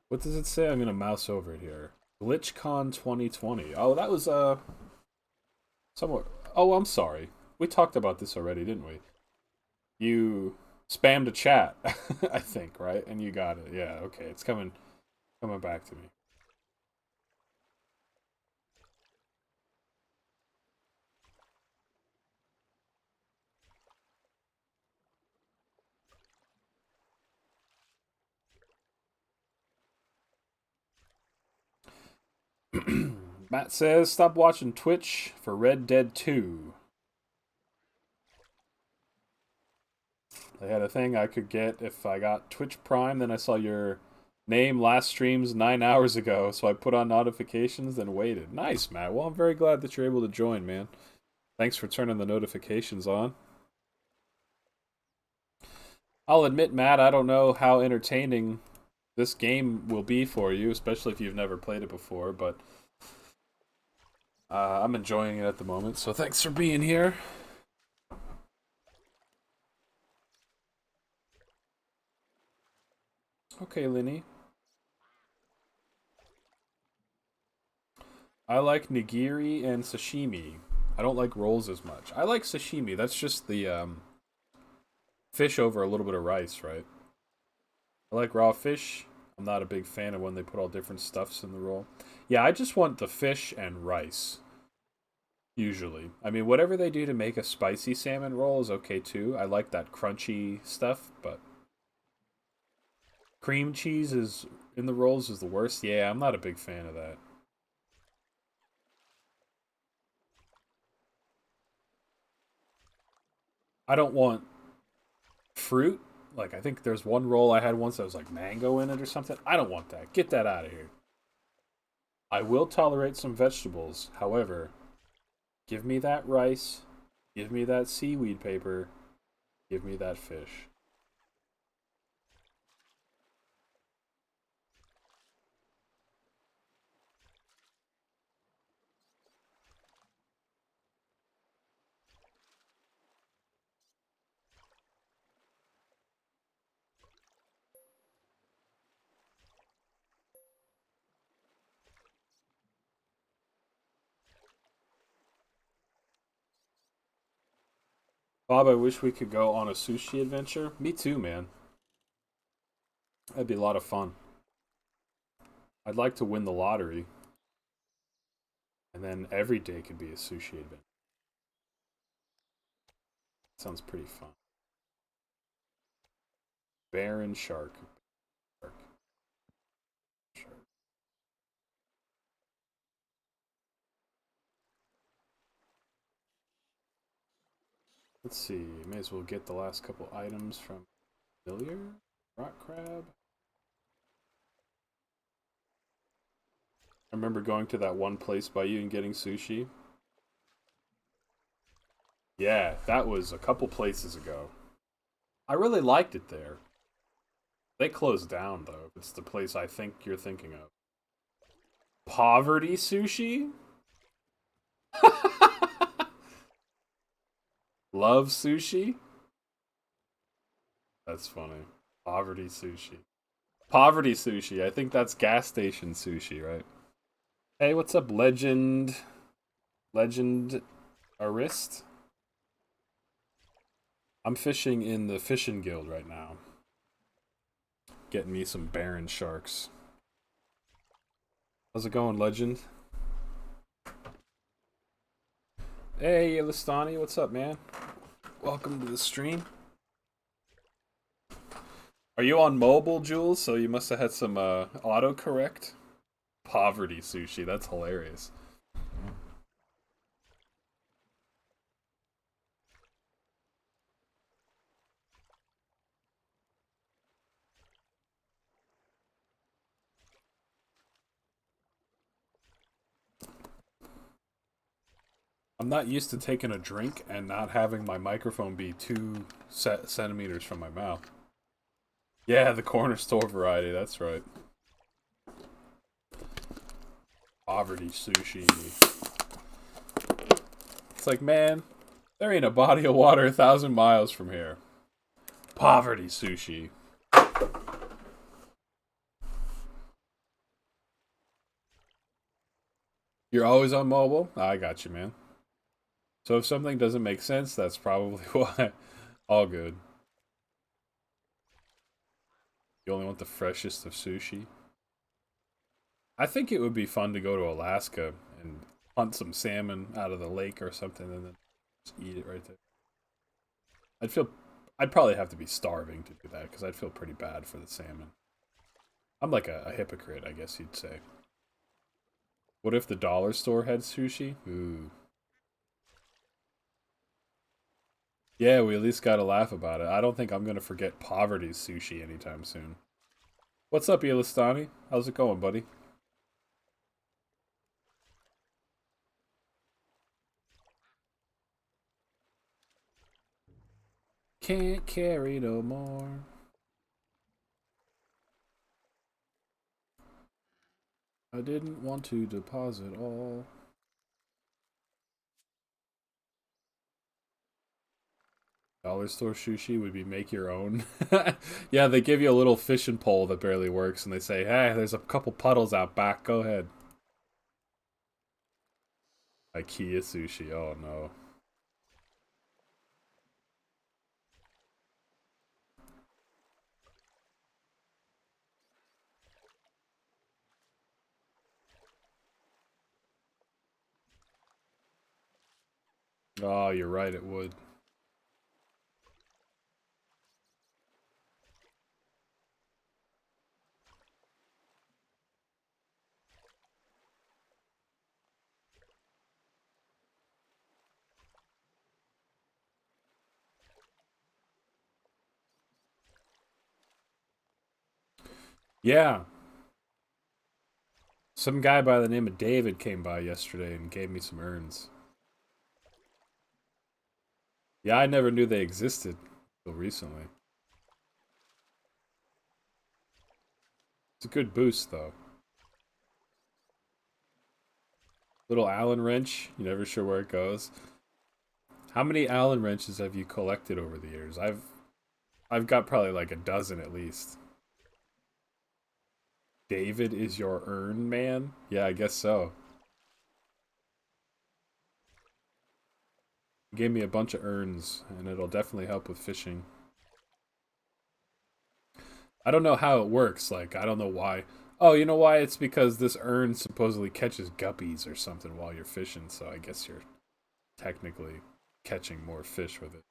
A: What does it say? I'm gonna mouse over it here. GlitchCon 2020. Oh, that was somewhere. Oh, I'm sorry. We talked about this already, didn't we? You spammed a chat, I think, right? And you got it. Yeah, okay. It's coming back to me. Matt says, stop watching Twitch for Red Dead 2. I had a thing I could get if I got Twitch Prime, then I saw your name last streams 9 hours ago, so I put on notifications, then waited. Nice, Matt. Well, I'm very glad that you're able to join, man. Thanks for turning the notifications on. I'll admit, Matt, I don't know how entertaining this game will be for you, especially if you've never played it before, but I'm enjoying it at the moment, so thanks for being here. Okay, Linny. I like nigiri and sashimi. I don't like rolls as much. I like sashimi. That's just the fish over a little bit of rice, right? I like raw fish. I'm not a big fan of when they put all different stuffs in the roll. Yeah, I just want the fish and rice. Usually. I mean, whatever they do to make a spicy salmon roll is okay too. I like that crunchy stuff, but cream cheese is in the rolls is the worst. Yeah, I'm not a big fan of that. I don't want fruit. Like, I think there's one roll I had once that was like mango in it or something. I don't want that. Get that out of here. I will tolerate some vegetables. However, give me that rice. Give me that seaweed paper. Give me that fish. Bob, I wish we could go on a sushi adventure. Me too, man. That'd be a lot of fun. I'd like to win the lottery, and then every day could be a sushi adventure. Sounds pretty fun. Baron shark. Shark. Shark. Let's see. May as well get the last couple items from Familiar. Rock crab. I remember going to that one place by you and getting sushi. Yeah, that was a couple places ago. I really liked it there. They closed down though. It's the place I think you're thinking of. Poverty sushi? Love sushi? That's funny. Poverty sushi. Poverty sushi. I think that's gas station sushi, right? Hey, what's up, Legend? Legend Arist? I'm fishing in the fishing guild right now. Getting me some Baron sharks. How's it going, Legend? Hey, Listani, what's up, man? Welcome to the stream. Are you on mobile, Jules? So you must have had some autocorrect? Poverty sushi, that's hilarious. I'm not used to taking a drink and not having my microphone be 2 centimeters from my mouth. Yeah, the corner store variety, that's right. Poverty sushi. It's like, man, there ain't a body of water 1,000 miles from here. Poverty sushi. You're always on mobile? I got you, man. So if something doesn't make sense, that's probably why. All good. You only want the freshest of sushi? I think it would be fun to go to Alaska and hunt some salmon out of the lake or something and then just eat it right there. I'd feel I'd probably have to be starving to do that because I'd feel pretty bad for the salmon. I'm like a hypocrite, I guess you'd say. What if the dollar store had sushi? Ooh. Yeah, we at least gotta laugh about it. I don't think I'm gonna forget poverty's sushi anytime soon. What's up, Yelistani? How's it going, buddy? Can't carry no more. I didn't want to deposit all. Dollar store sushi would be make your own. Yeah, they give you a little fishing pole that barely works and they say, hey, there's a couple puddles out back. Go ahead. IKEA sushi. Oh no. Oh, you're right, it would. Yeah. Some guy by the name of David came by yesterday and gave me some urns. Yeah, I never knew they existed until recently. It's a good boost, though. Little Allen wrench. You're never sure where it goes. How many Allen wrenches have you collected over the years? I've got probably like a dozen at least. David is your urn man? Yeah, I guess so. He gave me a bunch of urns, and it'll definitely help with fishing. I don't know how it works. Like, I don't know why. Oh, you know why? It's because this urn supposedly catches guppies or something while you're fishing, so I guess you're technically catching more fish with it.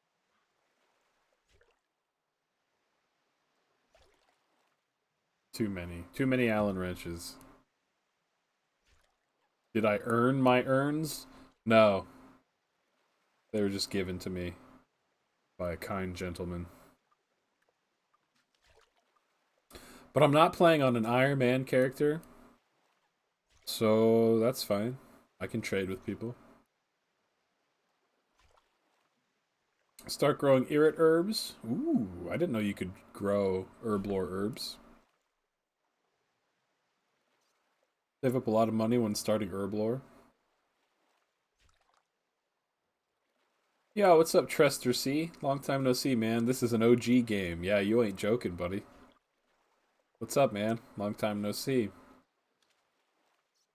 A: Too many. Too many Allen wrenches. Did I earn my urns? No. They were just given to me by a kind gentleman. But I'm not playing on an Iron Man character, so that's fine. I can trade with people. Start growing irrit herbs. Ooh, I didn't know you could grow herblore herbs. Save up a lot of money when starting herblore. Yo, what's up, Trester C? Long time no see, man. This is an OG game. Yeah, you ain't joking, buddy. What's up, man? Long time no see.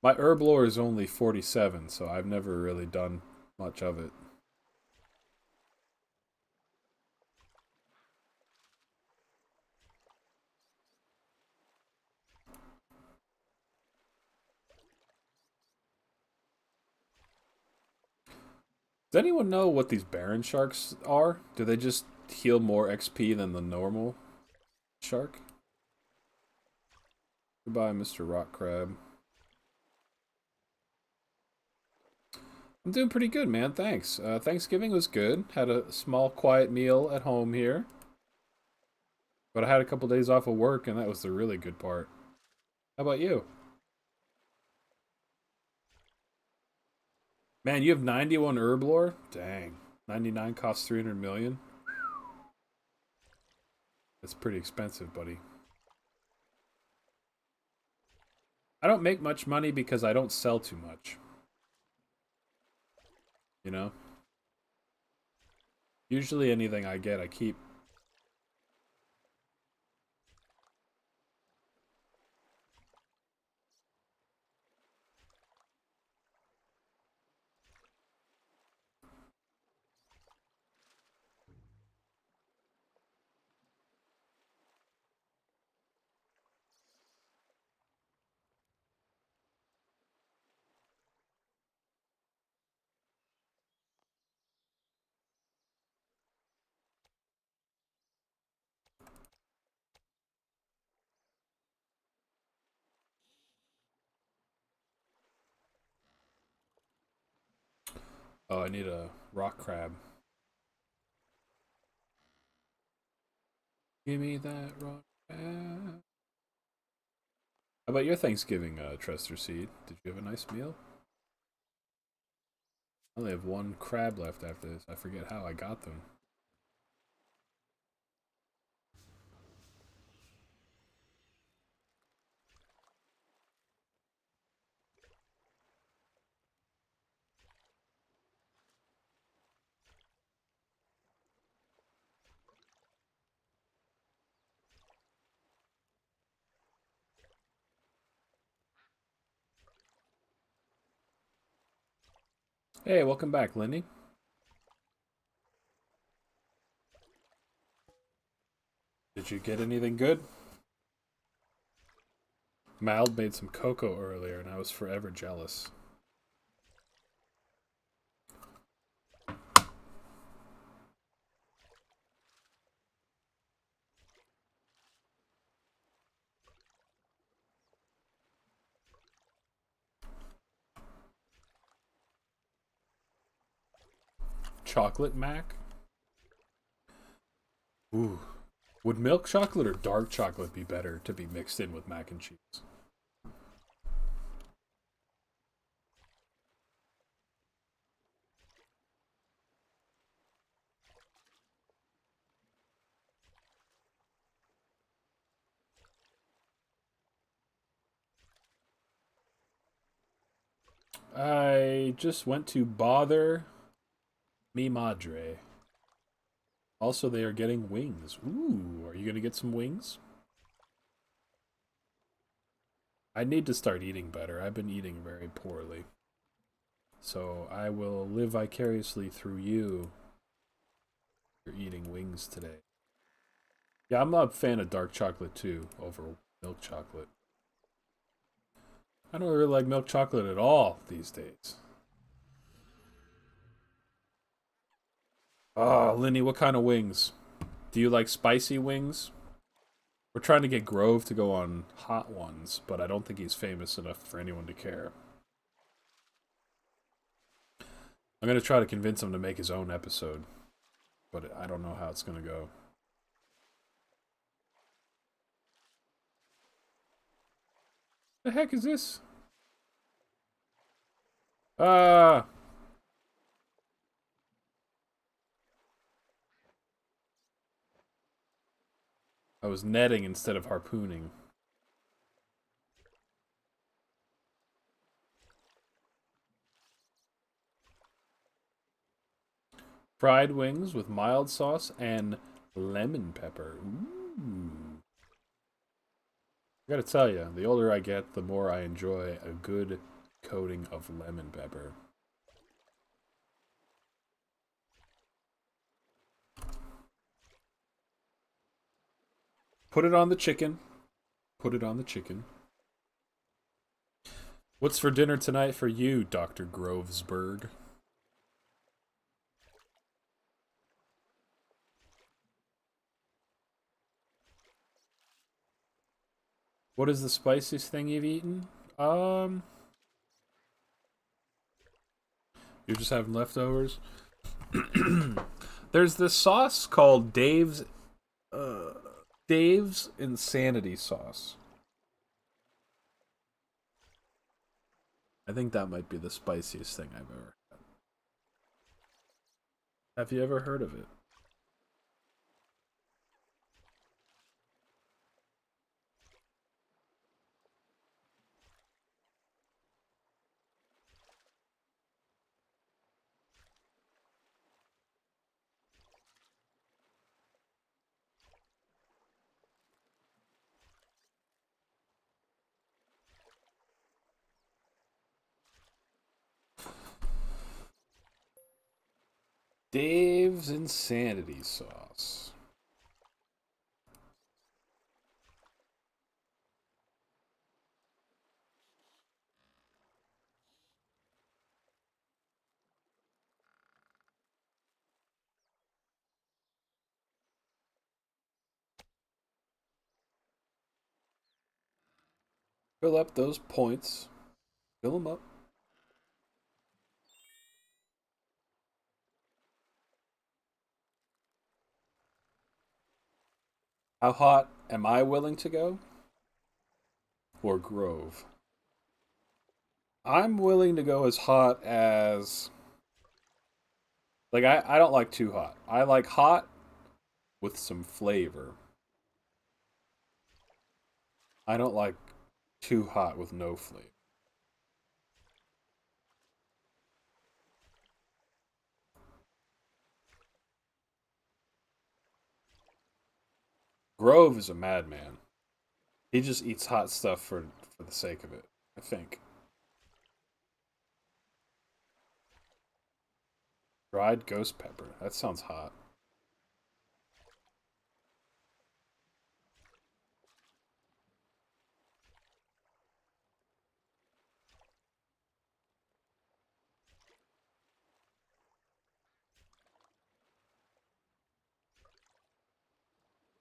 A: My herblore is only 47, so I've never really done much of it. Does anyone know what these Baron sharks are? Do they just heal more XP than the normal shark? Goodbye, Mr. Rock Crab. I'm doing pretty good, man. Thanks. Thanksgiving was good. Had a small, quiet meal at home here. But I had a couple days off of work, and that was the really good part. How about you? Man, you have 91 herblore? Dang. 99 costs 300 million? That's pretty expensive, buddy. I don't make much money because I don't sell too much. You know? Usually anything I get, I keep. Oh, I need a rock crab. Give me that rock crab. How about your Thanksgiving, Trester Seed? Did you have a nice meal? I only have one crab left after this. I forget how I got them. Hey, welcome back, Lenny. Did you get anything good? Mild made some cocoa earlier, and I was forever jealous. Chocolate mac? Ooh. Would milk chocolate or dark chocolate be better to be mixed in with mac and cheese? I just went to bother mi madre. Also, they are getting wings. Ooh, are you gonna get some wings? I need to start eating better. I've been eating very poorly. So I will live vicariously through you. You're eating wings today. Yeah, I'm not a fan of dark chocolate too over milk chocolate. I don't really like milk chocolate at all these days. Oh, Linny, what kind of wings? Do you like spicy wings? We're trying to get Grove to go on hot ones, but I don't think he's famous enough for anyone to care. I'm gonna try to convince him to make his own episode, but I don't know how it's gonna go. The heck is this? Ah! I was netting instead of harpooning. Fried wings with mild sauce and lemon pepper. Ooh. I gotta tell you, the older I get, the more I enjoy a good coating of lemon pepper. Put it on the chicken. Put it on the chicken. What's for dinner tonight for you, Dr. Grovesberg? What is the spiciest thing you've eaten? Um, you're just having leftovers? There's this sauce called uh, Dave's Insanity Sauce. I think that might be the spiciest thing I've ever had. Have you ever heard of it? Dave's Insanity Sauce. Fill up those points. Fill them up. How hot am I willing to go? Or Grove? I'm willing to go as hot as. Like, I don't like too hot. I like hot with some flavor. I don't like too hot with no flavor. Grove is a madman. He just eats hot stuff for the sake of it, I think. Dried ghost pepper. That sounds hot.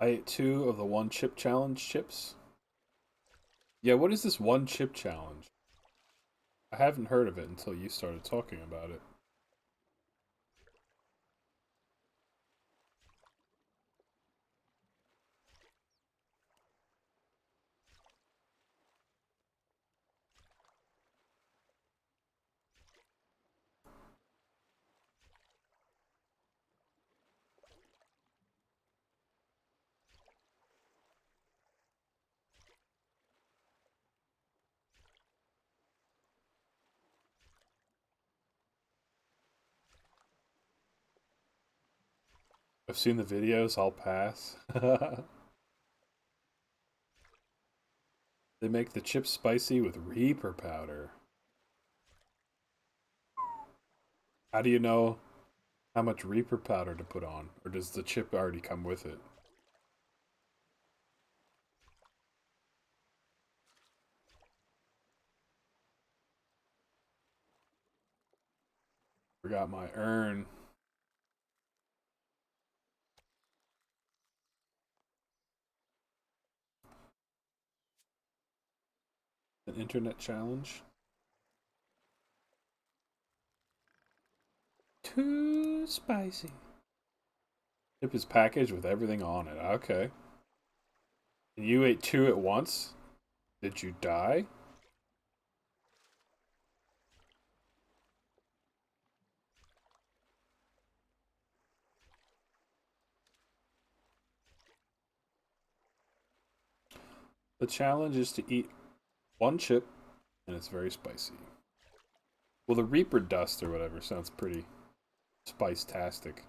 A: I ate two of the one chip challenge chips. Yeah, what is this one chip challenge? I haven't heard of it until you started talking about it. I've seen the videos, I'll pass. They make the chips spicy with Reaper powder. How do you know how much Reaper powder to put on? Or does the chip already come with it? Forgot my urn. An internet challenge? Too spicy. Chip is packaged with everything on it. Okay. And you ate two at once? Did you die? The challenge is to eat one chip, and it's very spicy. Well, the Reaper dust or whatever sounds pretty spice-tastic.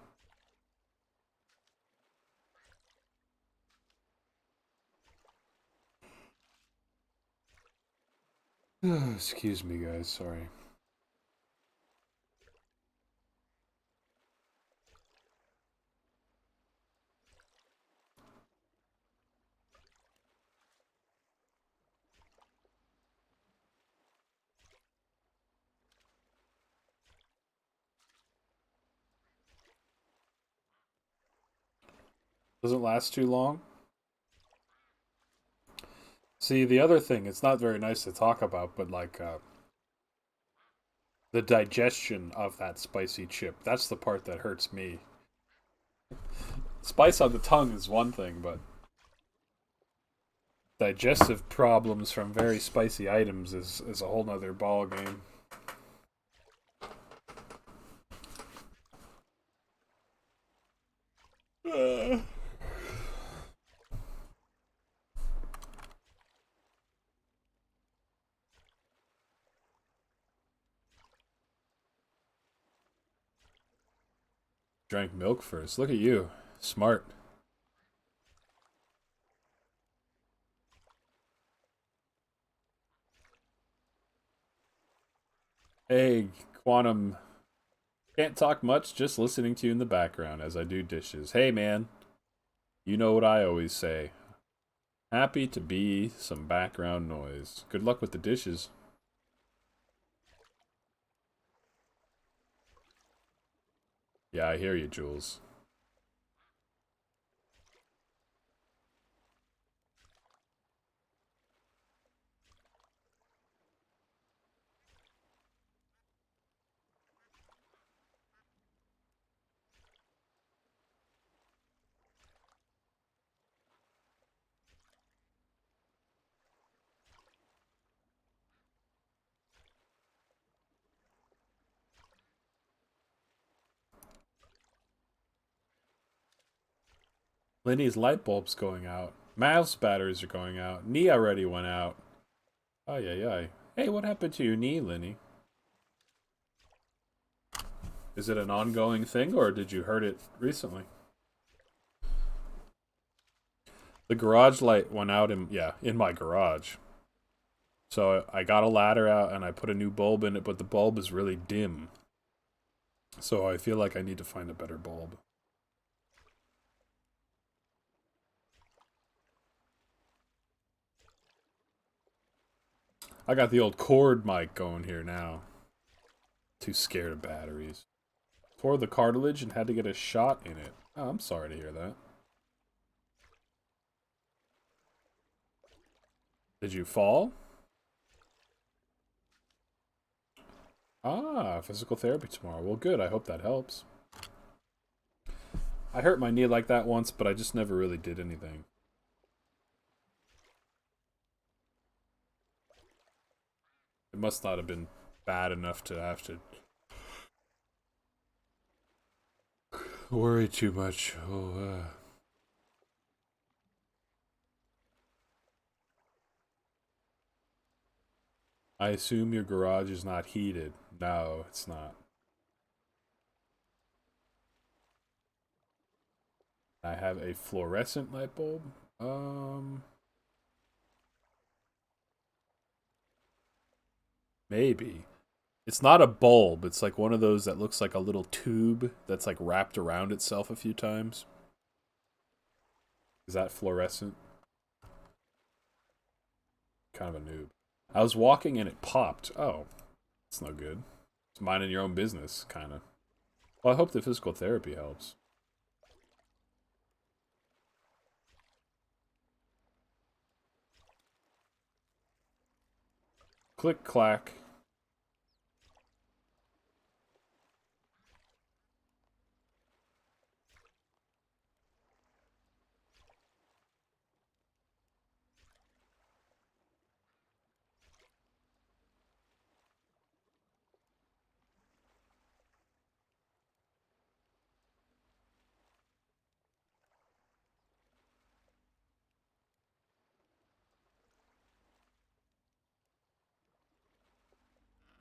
A: Excuse me, guys. Sorry. Doesn't last too long. See, the other thing, it's not very nice to talk about, but like the digestion of that spicy chip. That's the part that hurts me. Spice on the tongue is one thing, but digestive problems from very spicy items is a whole nother ball game. Drank milk first. Look at you. Smart. Hey, Quantum. Can't talk much, just listening to you in the background as I do dishes. Hey, man. You know what I always say. Happy to be some background noise. Good luck with the dishes. Yeah, I hear you, Jules. Lenny's light bulb's going out. Mouse batteries are going out. Knee already went out. Oh, yeah. Hey, what happened to your knee, Lenny? Is it an ongoing thing, or did you hurt it recently? The garage light went out in my garage. So I got a ladder out and I put a new bulb in it, but the bulb is really dim. So I feel like I need to find a better bulb. I got the old cord mic going here now. Too scared of batteries. Tore the cartilage and had to get a shot in it. Oh, I'm sorry to hear that. Did you fall? Ah, physical therapy tomorrow. Well, good. I hope that helps. I hurt my knee like that once, but I just never really did anything. It must not have been bad enough to have to worry too much. I assume your garage is not heated. No, it's not. I have a fluorescent light bulb. Maybe. It's not a bulb. It's like one of those that looks like a little tube that's like wrapped around itself a few times. Is that fluorescent? Kind of a noob. I was walking and it popped. Oh, it's no good. It's minding your own business, kind of. Well, I hope the physical therapy helps. Click, clack.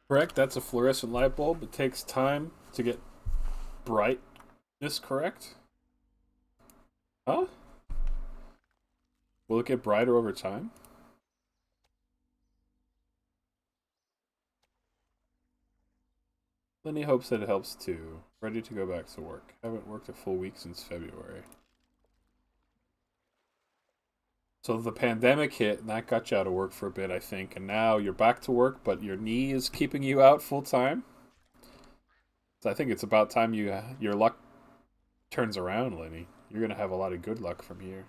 A: Correct, that's a fluorescent light bulb. It takes time to get brightness correct. Huh? Will it get brighter over time? Lenny hopes that it helps too. Ready to go back to work. Haven't worked a full week since February. So the pandemic hit, and that got you out of work for a bit, I think. And now you're back to work, but your knee is keeping you out full time. So I think it's about time your luck turns around, Lenny. You're gonna have a lot of good luck from here.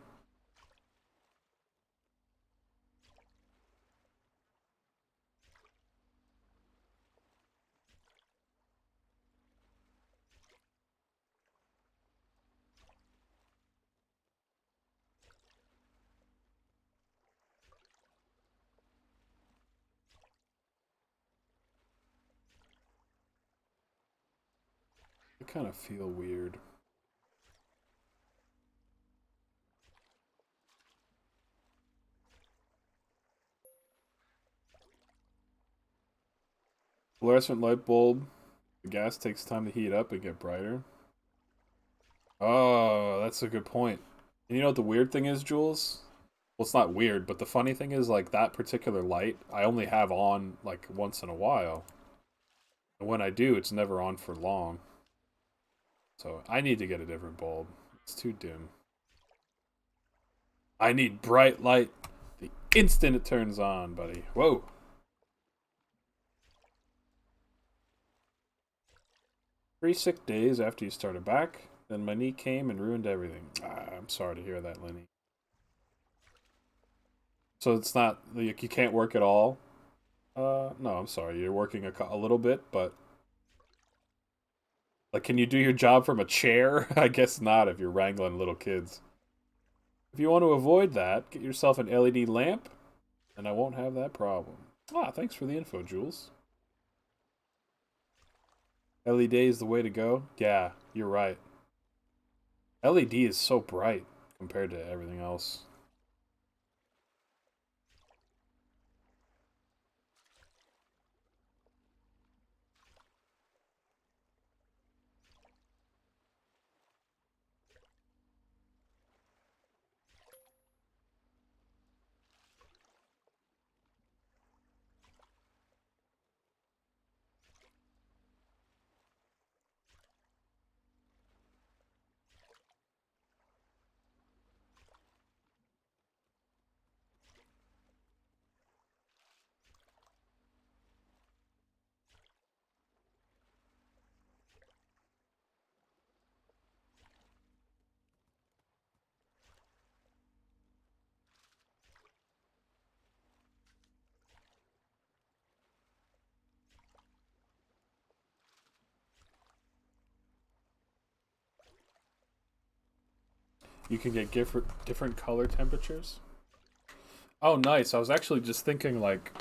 A: I kind of feel weird. Fluorescent light bulb. The gas takes time to heat up and get brighter. Oh, that's a good point. And you know what the weird thing is, Jules? Well, it's not weird, but the funny thing is, like, that particular light, I only have on, like, once in a while. And when I do, it's never on for long. So I need to get a different bulb. It's too dim. I need bright light the instant it turns on, buddy. Whoa. 3 sick days after you started back, then my knee came and ruined everything. I'm sorry to hear that, Lenny. So it's not like you can't work at all. No, I'm sorry. You're working a little bit, but like, can you do your job from a chair? I guess not if you're wrangling little kids. If you want to avoid that, get yourself an LED lamp, and I won't have that problem. Ah, thanks for the info, Jules. LED is the way to go. Yeah, you're right. LED is so bright compared to everything else. You can get different color temperatures. Oh, nice. I was actually just thinking, like,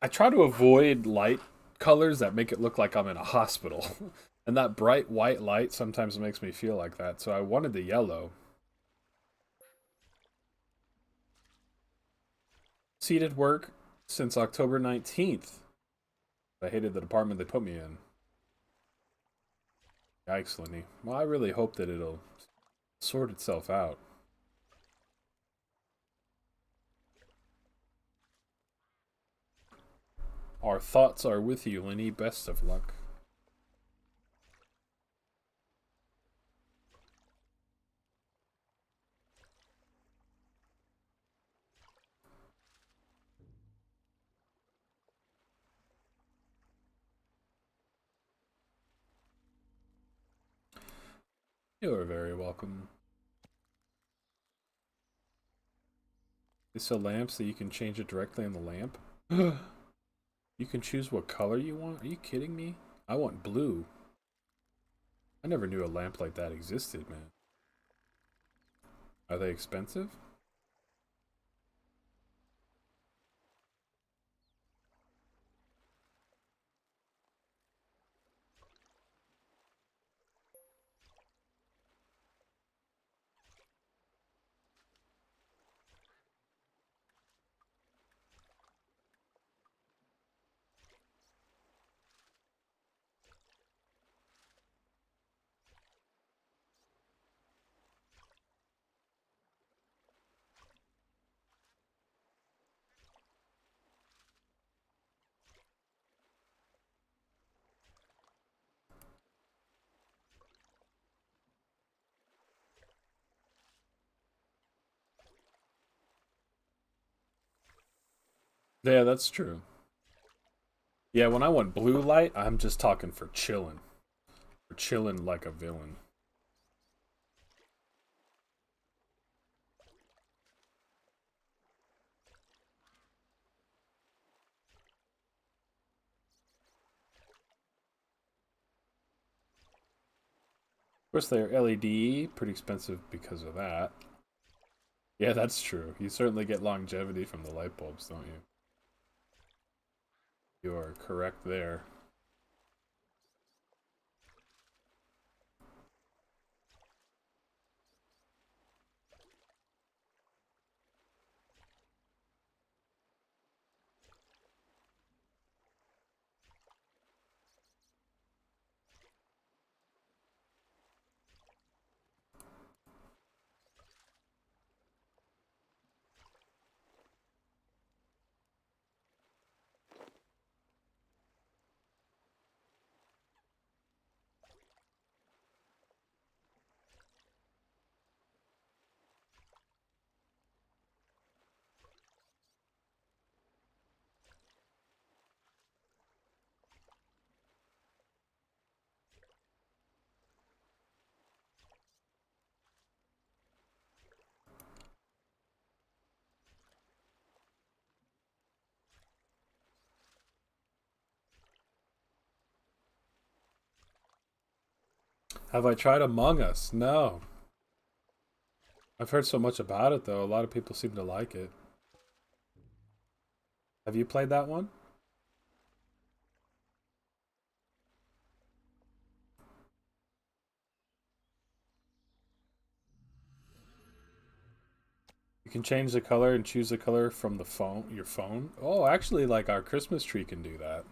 A: I try to avoid light colors that make it look like I'm in a hospital. And that bright white light sometimes makes me feel like that. So I wanted the yellow. Seated work since October 19th. I hated the department they put me in. Yikes, Lenny. Well, I really hope that it'll sort itself out. Our thoughts are with you, Lenny. Best of luck. You are very welcome. It's a lamp so you can change it directly on the lamp. You can choose what color you want? Are you kidding me? I want blue. I never knew a lamp like that existed, man. Are they expensive? Yeah, that's true. Yeah, when I want blue light, I'm just talking for chilling. For chilling like a villain. Of course, they're LED, pretty expensive because of that. Yeah, that's true. You certainly get longevity from the light bulbs, don't you? You are correct there. Have I tried Among Us? No. I've heard so much about it, though. A lot of people seem to like it. Have you played that one? You can change the color and choose the color from the phone, your phone. Oh, actually, like our Christmas tree can do that.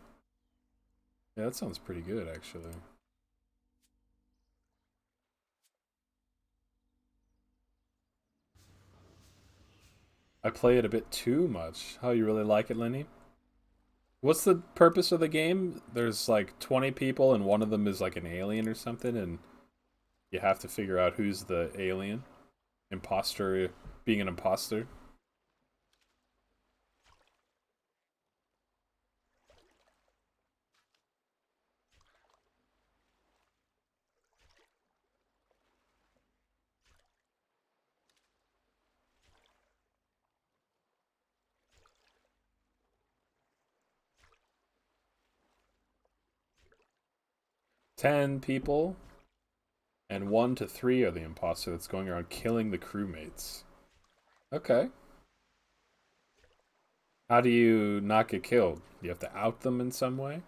A: Yeah, that sounds pretty good, actually. I play it a bit too much. How, you really like it, Lenny? What's the purpose of the game? There's like 20 people and one of them is like an alien or something, and you have to figure out who's the alien. Imposter, being an imposter. 10 people, and 1 to 3 are the imposter that's going around killing the crewmates. Okay. How do you not get killed? You have to out them in some way?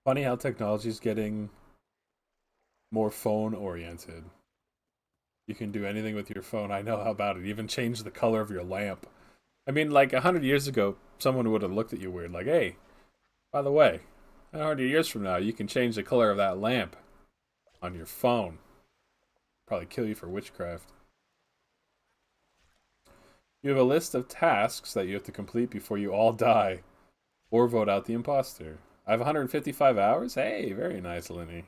A: Funny how technology is getting more phone oriented. You can do anything with your phone. I know how about it. Even change the color of your lamp. I mean, like 100 years ago, someone would have looked at you weird, like, "Hey, by the way, 100 years from now, you can change the color of that lamp on your phone. Probably kill you for witchcraft." You have a list of tasks that you have to complete before you all die, or vote out the imposter. I have 155 hours. Hey, very nice, Linny.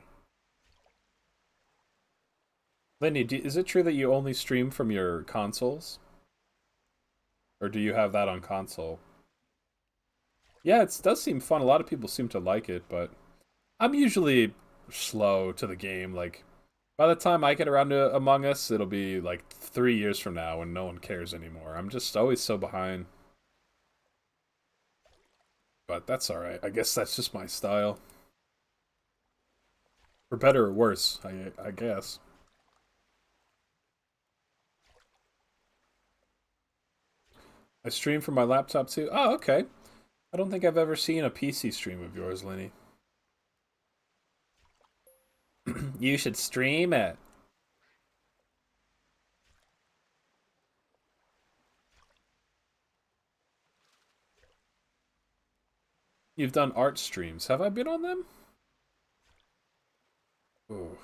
A: Linny, is it true that you only stream from your consoles? Or do you have that on console? Yeah, it does seem fun. A lot of people seem to like it, but I'm usually slow to the game. Like, by the time I get around to Among Us, it'll be like 3 years from now when no one cares anymore. I'm just always so behind. But that's alright. I guess that's just my style. For better or worse, I guess. I stream from my laptop too. Oh, okay. I don't think I've ever seen a PC stream of yours, Lenny. You should stream it. You've done art streams. Have I been on them? Ooh.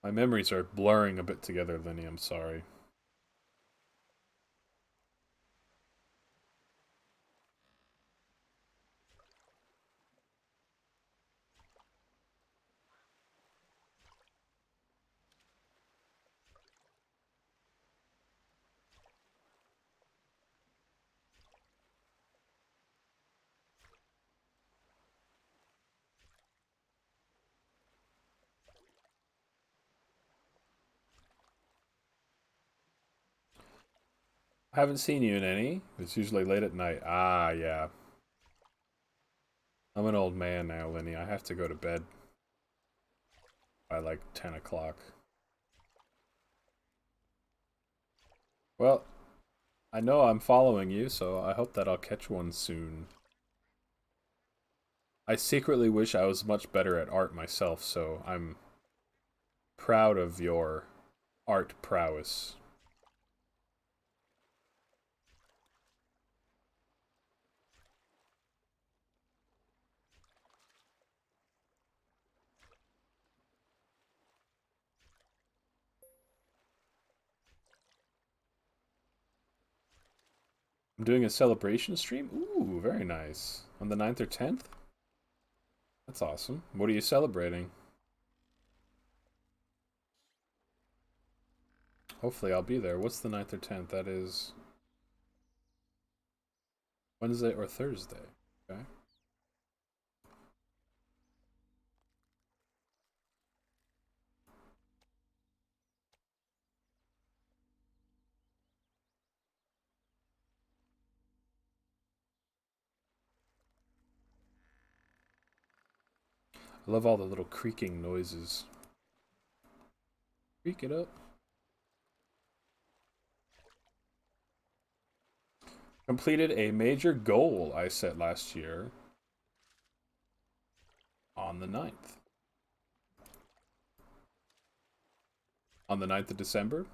A: My memories are blurring a bit together, Lenny. I'm sorry. I haven't seen you in any. It's usually late at night. Ah, yeah. I'm an old man now, Lenny. I have to go to bed by like 10 o'clock. Well, I know I'm following you, so I hope that I'll catch one soon. I secretly wish I was much better at art myself, so I'm proud of your art prowess. I'm doing a celebration stream? Ooh, very nice. On the 9th or 10th? That's awesome. What are you celebrating? Hopefully I'll be there. What's the 9th or 10th? That is Wednesday or Thursday. Okay. I love all the little creaking noises. Creak it up. Completed a major goal I set last year on the 9th. On the 9th of December.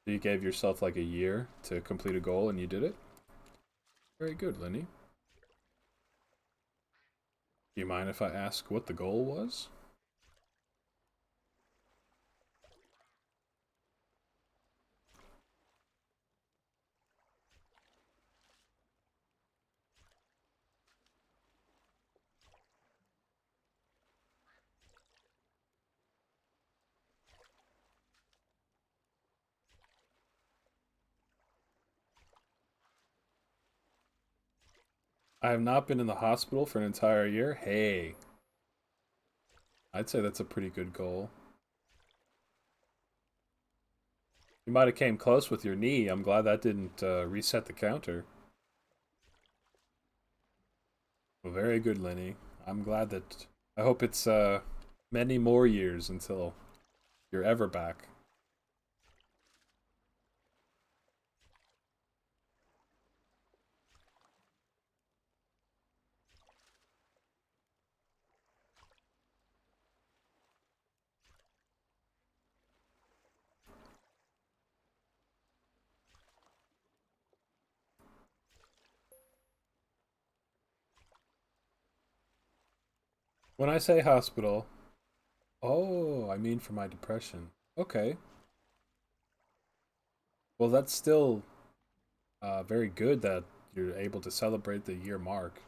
A: So you gave yourself like a year to complete a goal and you did it? Very good, Lenny. Do you mind if I ask what the goal was? I have not been in the hospital for an entire year. Hey, I'd say that's a pretty good goal. You might have came close with your knee. I'm glad that didn't reset the counter. Well, very good, Lenny. I'm glad that. I hope it's many more years until you're ever back. When I say hospital, oh, I mean for my depression. Okay. Well, that's still very good that you're able to celebrate the year mark.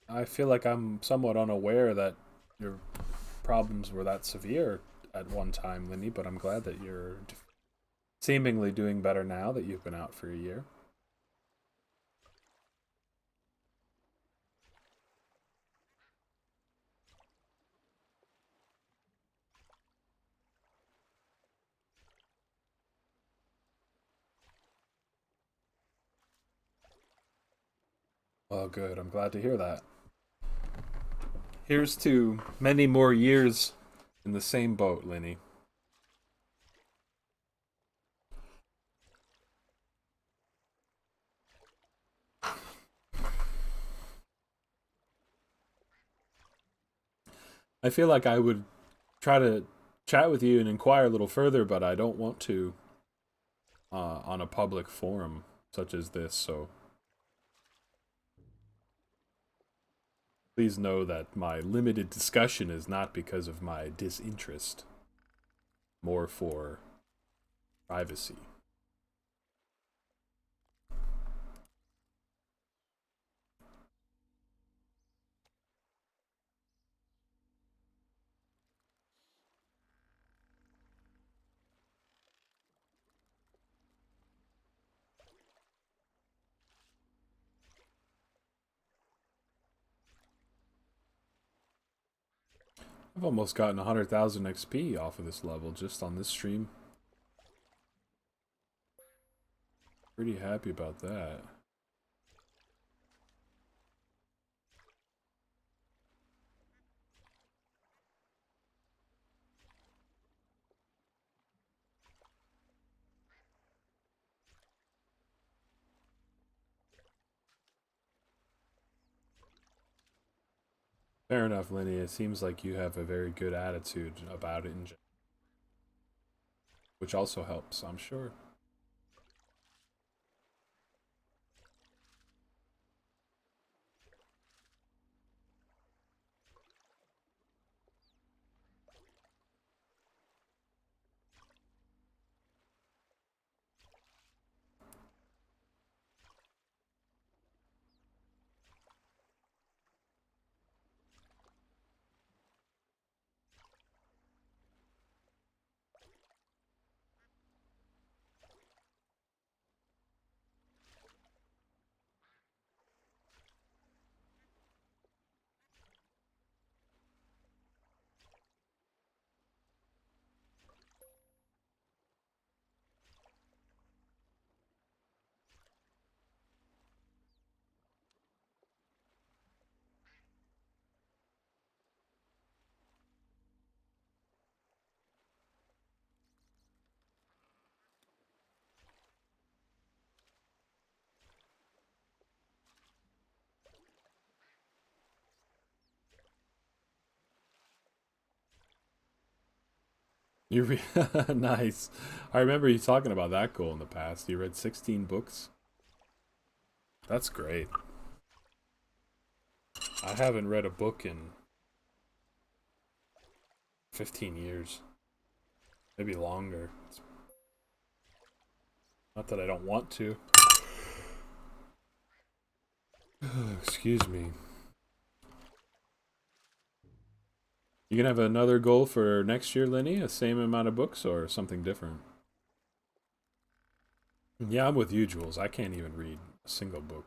A: I feel like I'm somewhat unaware that your problems were that severe at one time, Linny, but I'm glad that you're seemingly doing better now that you've been out for a year. Well, good. I'm glad to hear that. Here's to many more years in the same boat, Linny. I feel like I would try to chat with you and inquire a little further, but I don't want to on a public forum such as this, so please know that my limited discussion is not because of my disinterest, more for privacy. I've almost gotten 100,000 XP off of this level just on this stream. Pretty happy about that. Fair enough, Lenny. It seems like you have a very good attitude about it, which also helps, I'm sure. You nice. I remember you talking about that goal in the past. You read 16 books. That's great. I haven't read a book in 15 years, maybe longer. It's not that I don't want to. Excuse me. You gonna have another goal for next year, Lenny? A same amount of books or something different? Yeah, I'm with you, Jules. I can't even read a single book.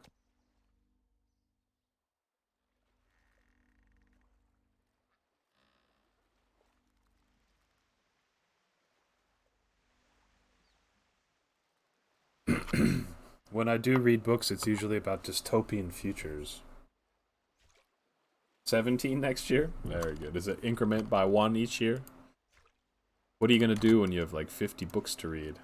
A: When I do read books, it's usually about dystopian futures. 17 next year? Very good. Is it increment by one each year? What are you going to do when you have like 50 books to read?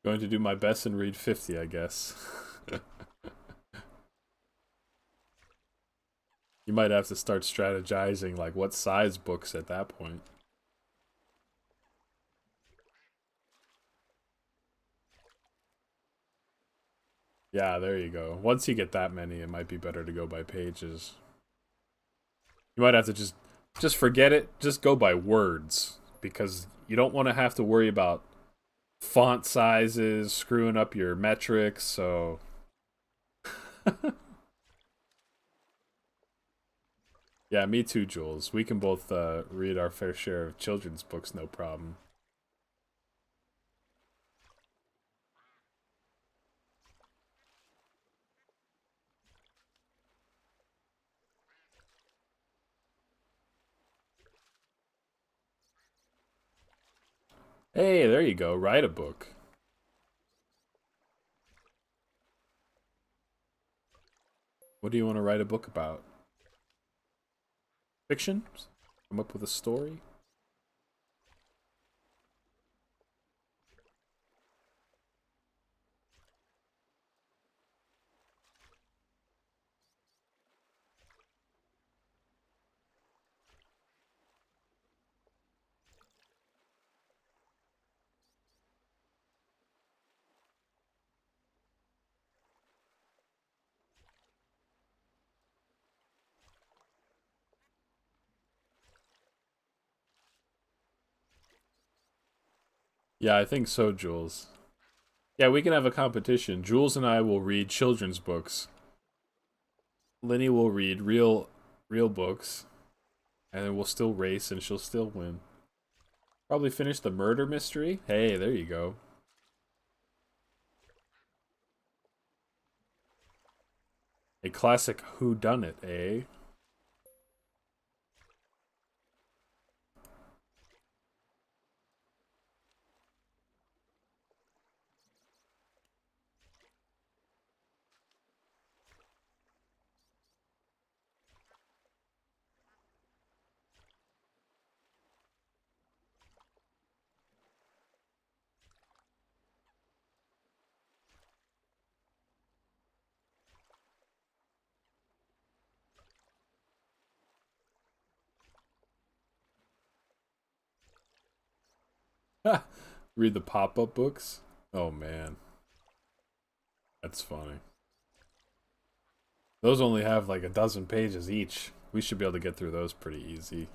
A: Going to do my best and read 50, I guess. You might have to start strategizing, like, what size books at that point. Yeah, there you go. Once you get that many, it might be better to go by pages. You might have to just forget it. Just go by words because you don't want to have to worry about font sizes, screwing up your metrics, so yeah, me too, Jules. We can both read our fair share of children's books, no problem. Hey, there you go. Write a book. What do you want to write a book about? Fiction? Come up with a story? Yeah, I think so, Jules. Yeah, we can have a competition. Jules and I will read children's books. Linny will read real books, and then we'll still race and she'll still win. Probably finish the murder mystery. Hey, there you go. A classic who done it, eh? Read the pop-up books. Oh man, that's funny. Those only have like a dozen pages each. We should be able to get through those pretty easy.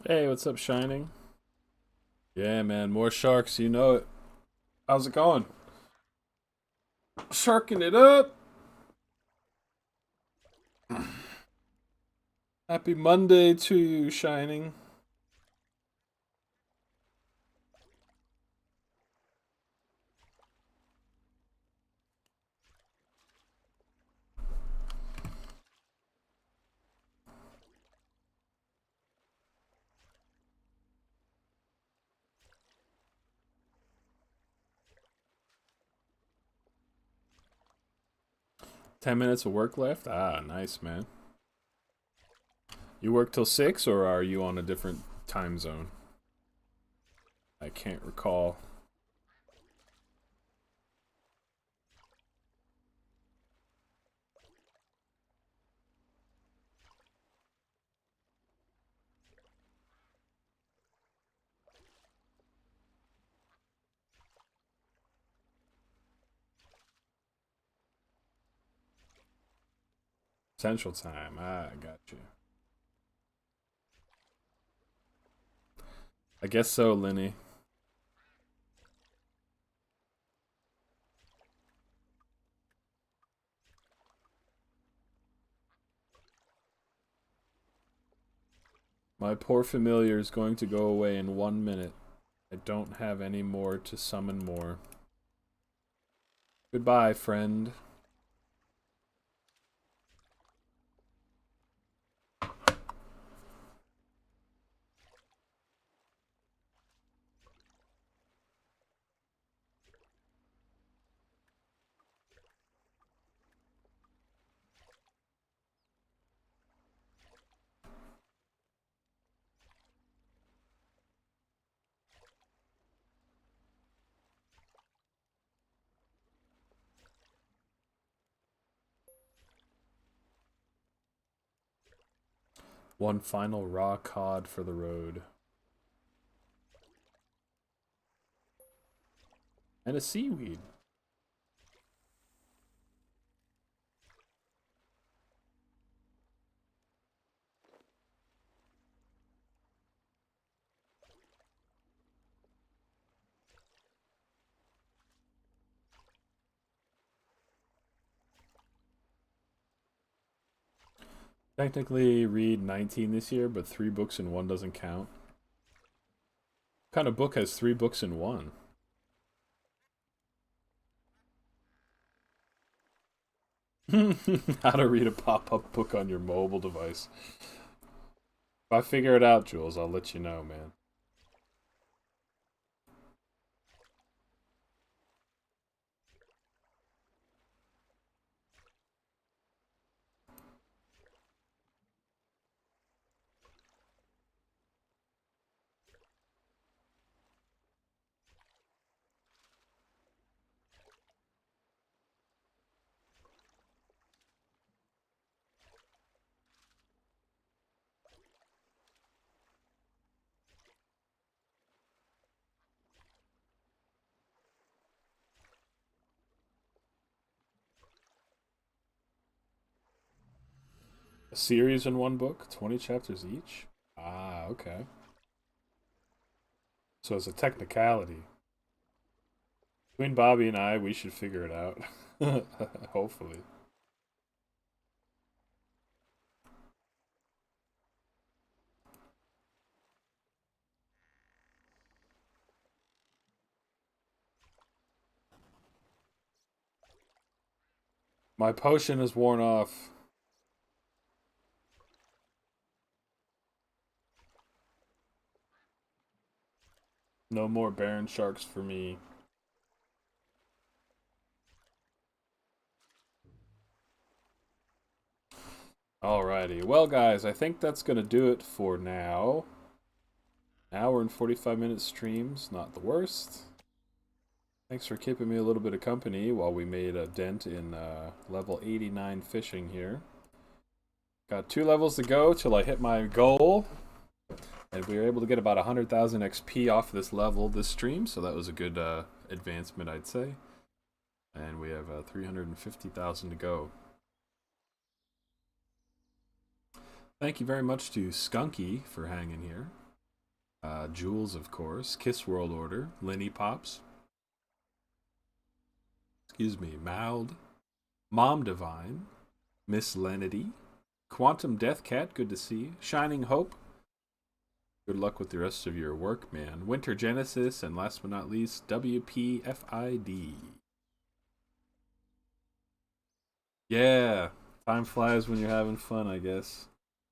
A: Hey, what's up, Shining? Yeah, man, more sharks. You know it. How's it going? Sharking it up. Happy Monday to you, Shining. $10 of work left? Ah, nice, man. You work till 6, or are you on a different time zone? I can't recall. Central Time. I got you. I guess so, Lenny. My poor familiar is going to go away in 1 minute. I don't have any more to summon more. Goodbye, friend. One final raw cod for the road. And a seaweed. Technically read 19 this year, but 3 books in one doesn't count. What kind of book has 3 books in one? How to read a pop-up book on your mobile device. If I figure it out, Jules, I'll let you know, man. A series in one book? 20 chapters each? Ah, okay. So it's a technicality. Between Bobby and I, we should figure it out. Hopefully. My potion is worn off. No more Baron Sharks for me. Alrighty. Well, guys, I think that's going to do it for now. Hour and 45-minute streams, not the worst. Thanks for keeping me a little bit of company while we made a dent in level 89 fishing here. Got 2 levels to go till I hit my goal. And we were able to get about 100,000 XP off this level this stream, so that was a good advancement, I'd say. And we have 350,000 to go. Thank you very much to Skunky for hanging here. Jules, of course. Kiss World Order. Lenny Pops. Excuse me. Mould. Mom Divine. Miss Lenity. Quantum Death Cat, good to see you. Shining Hope. Good luck with the rest of your work, man. Winter Genesis, and last but not least, WPFID. Yeah, time flies when you're having fun, I guess.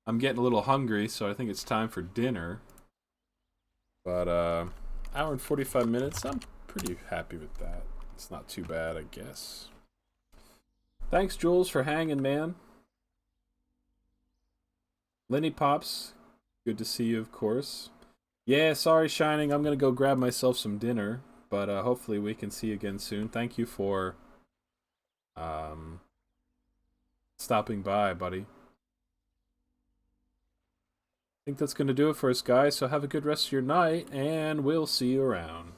A: I'm getting a little hungry, so I think it's time for dinner. But, hour and 45 minutes, I'm pretty happy with that. It's not too bad, I guess. Thanks, Jules, for hanging, man. Lenny Pops, good to see you, of course. Yeah, sorry, Shining. I'm going to go grab myself some dinner. But hopefully we can see you again soon. Thank you for stopping by, buddy. I think that's going to do it for us, guys. So have a good rest of your night, and we'll see you around.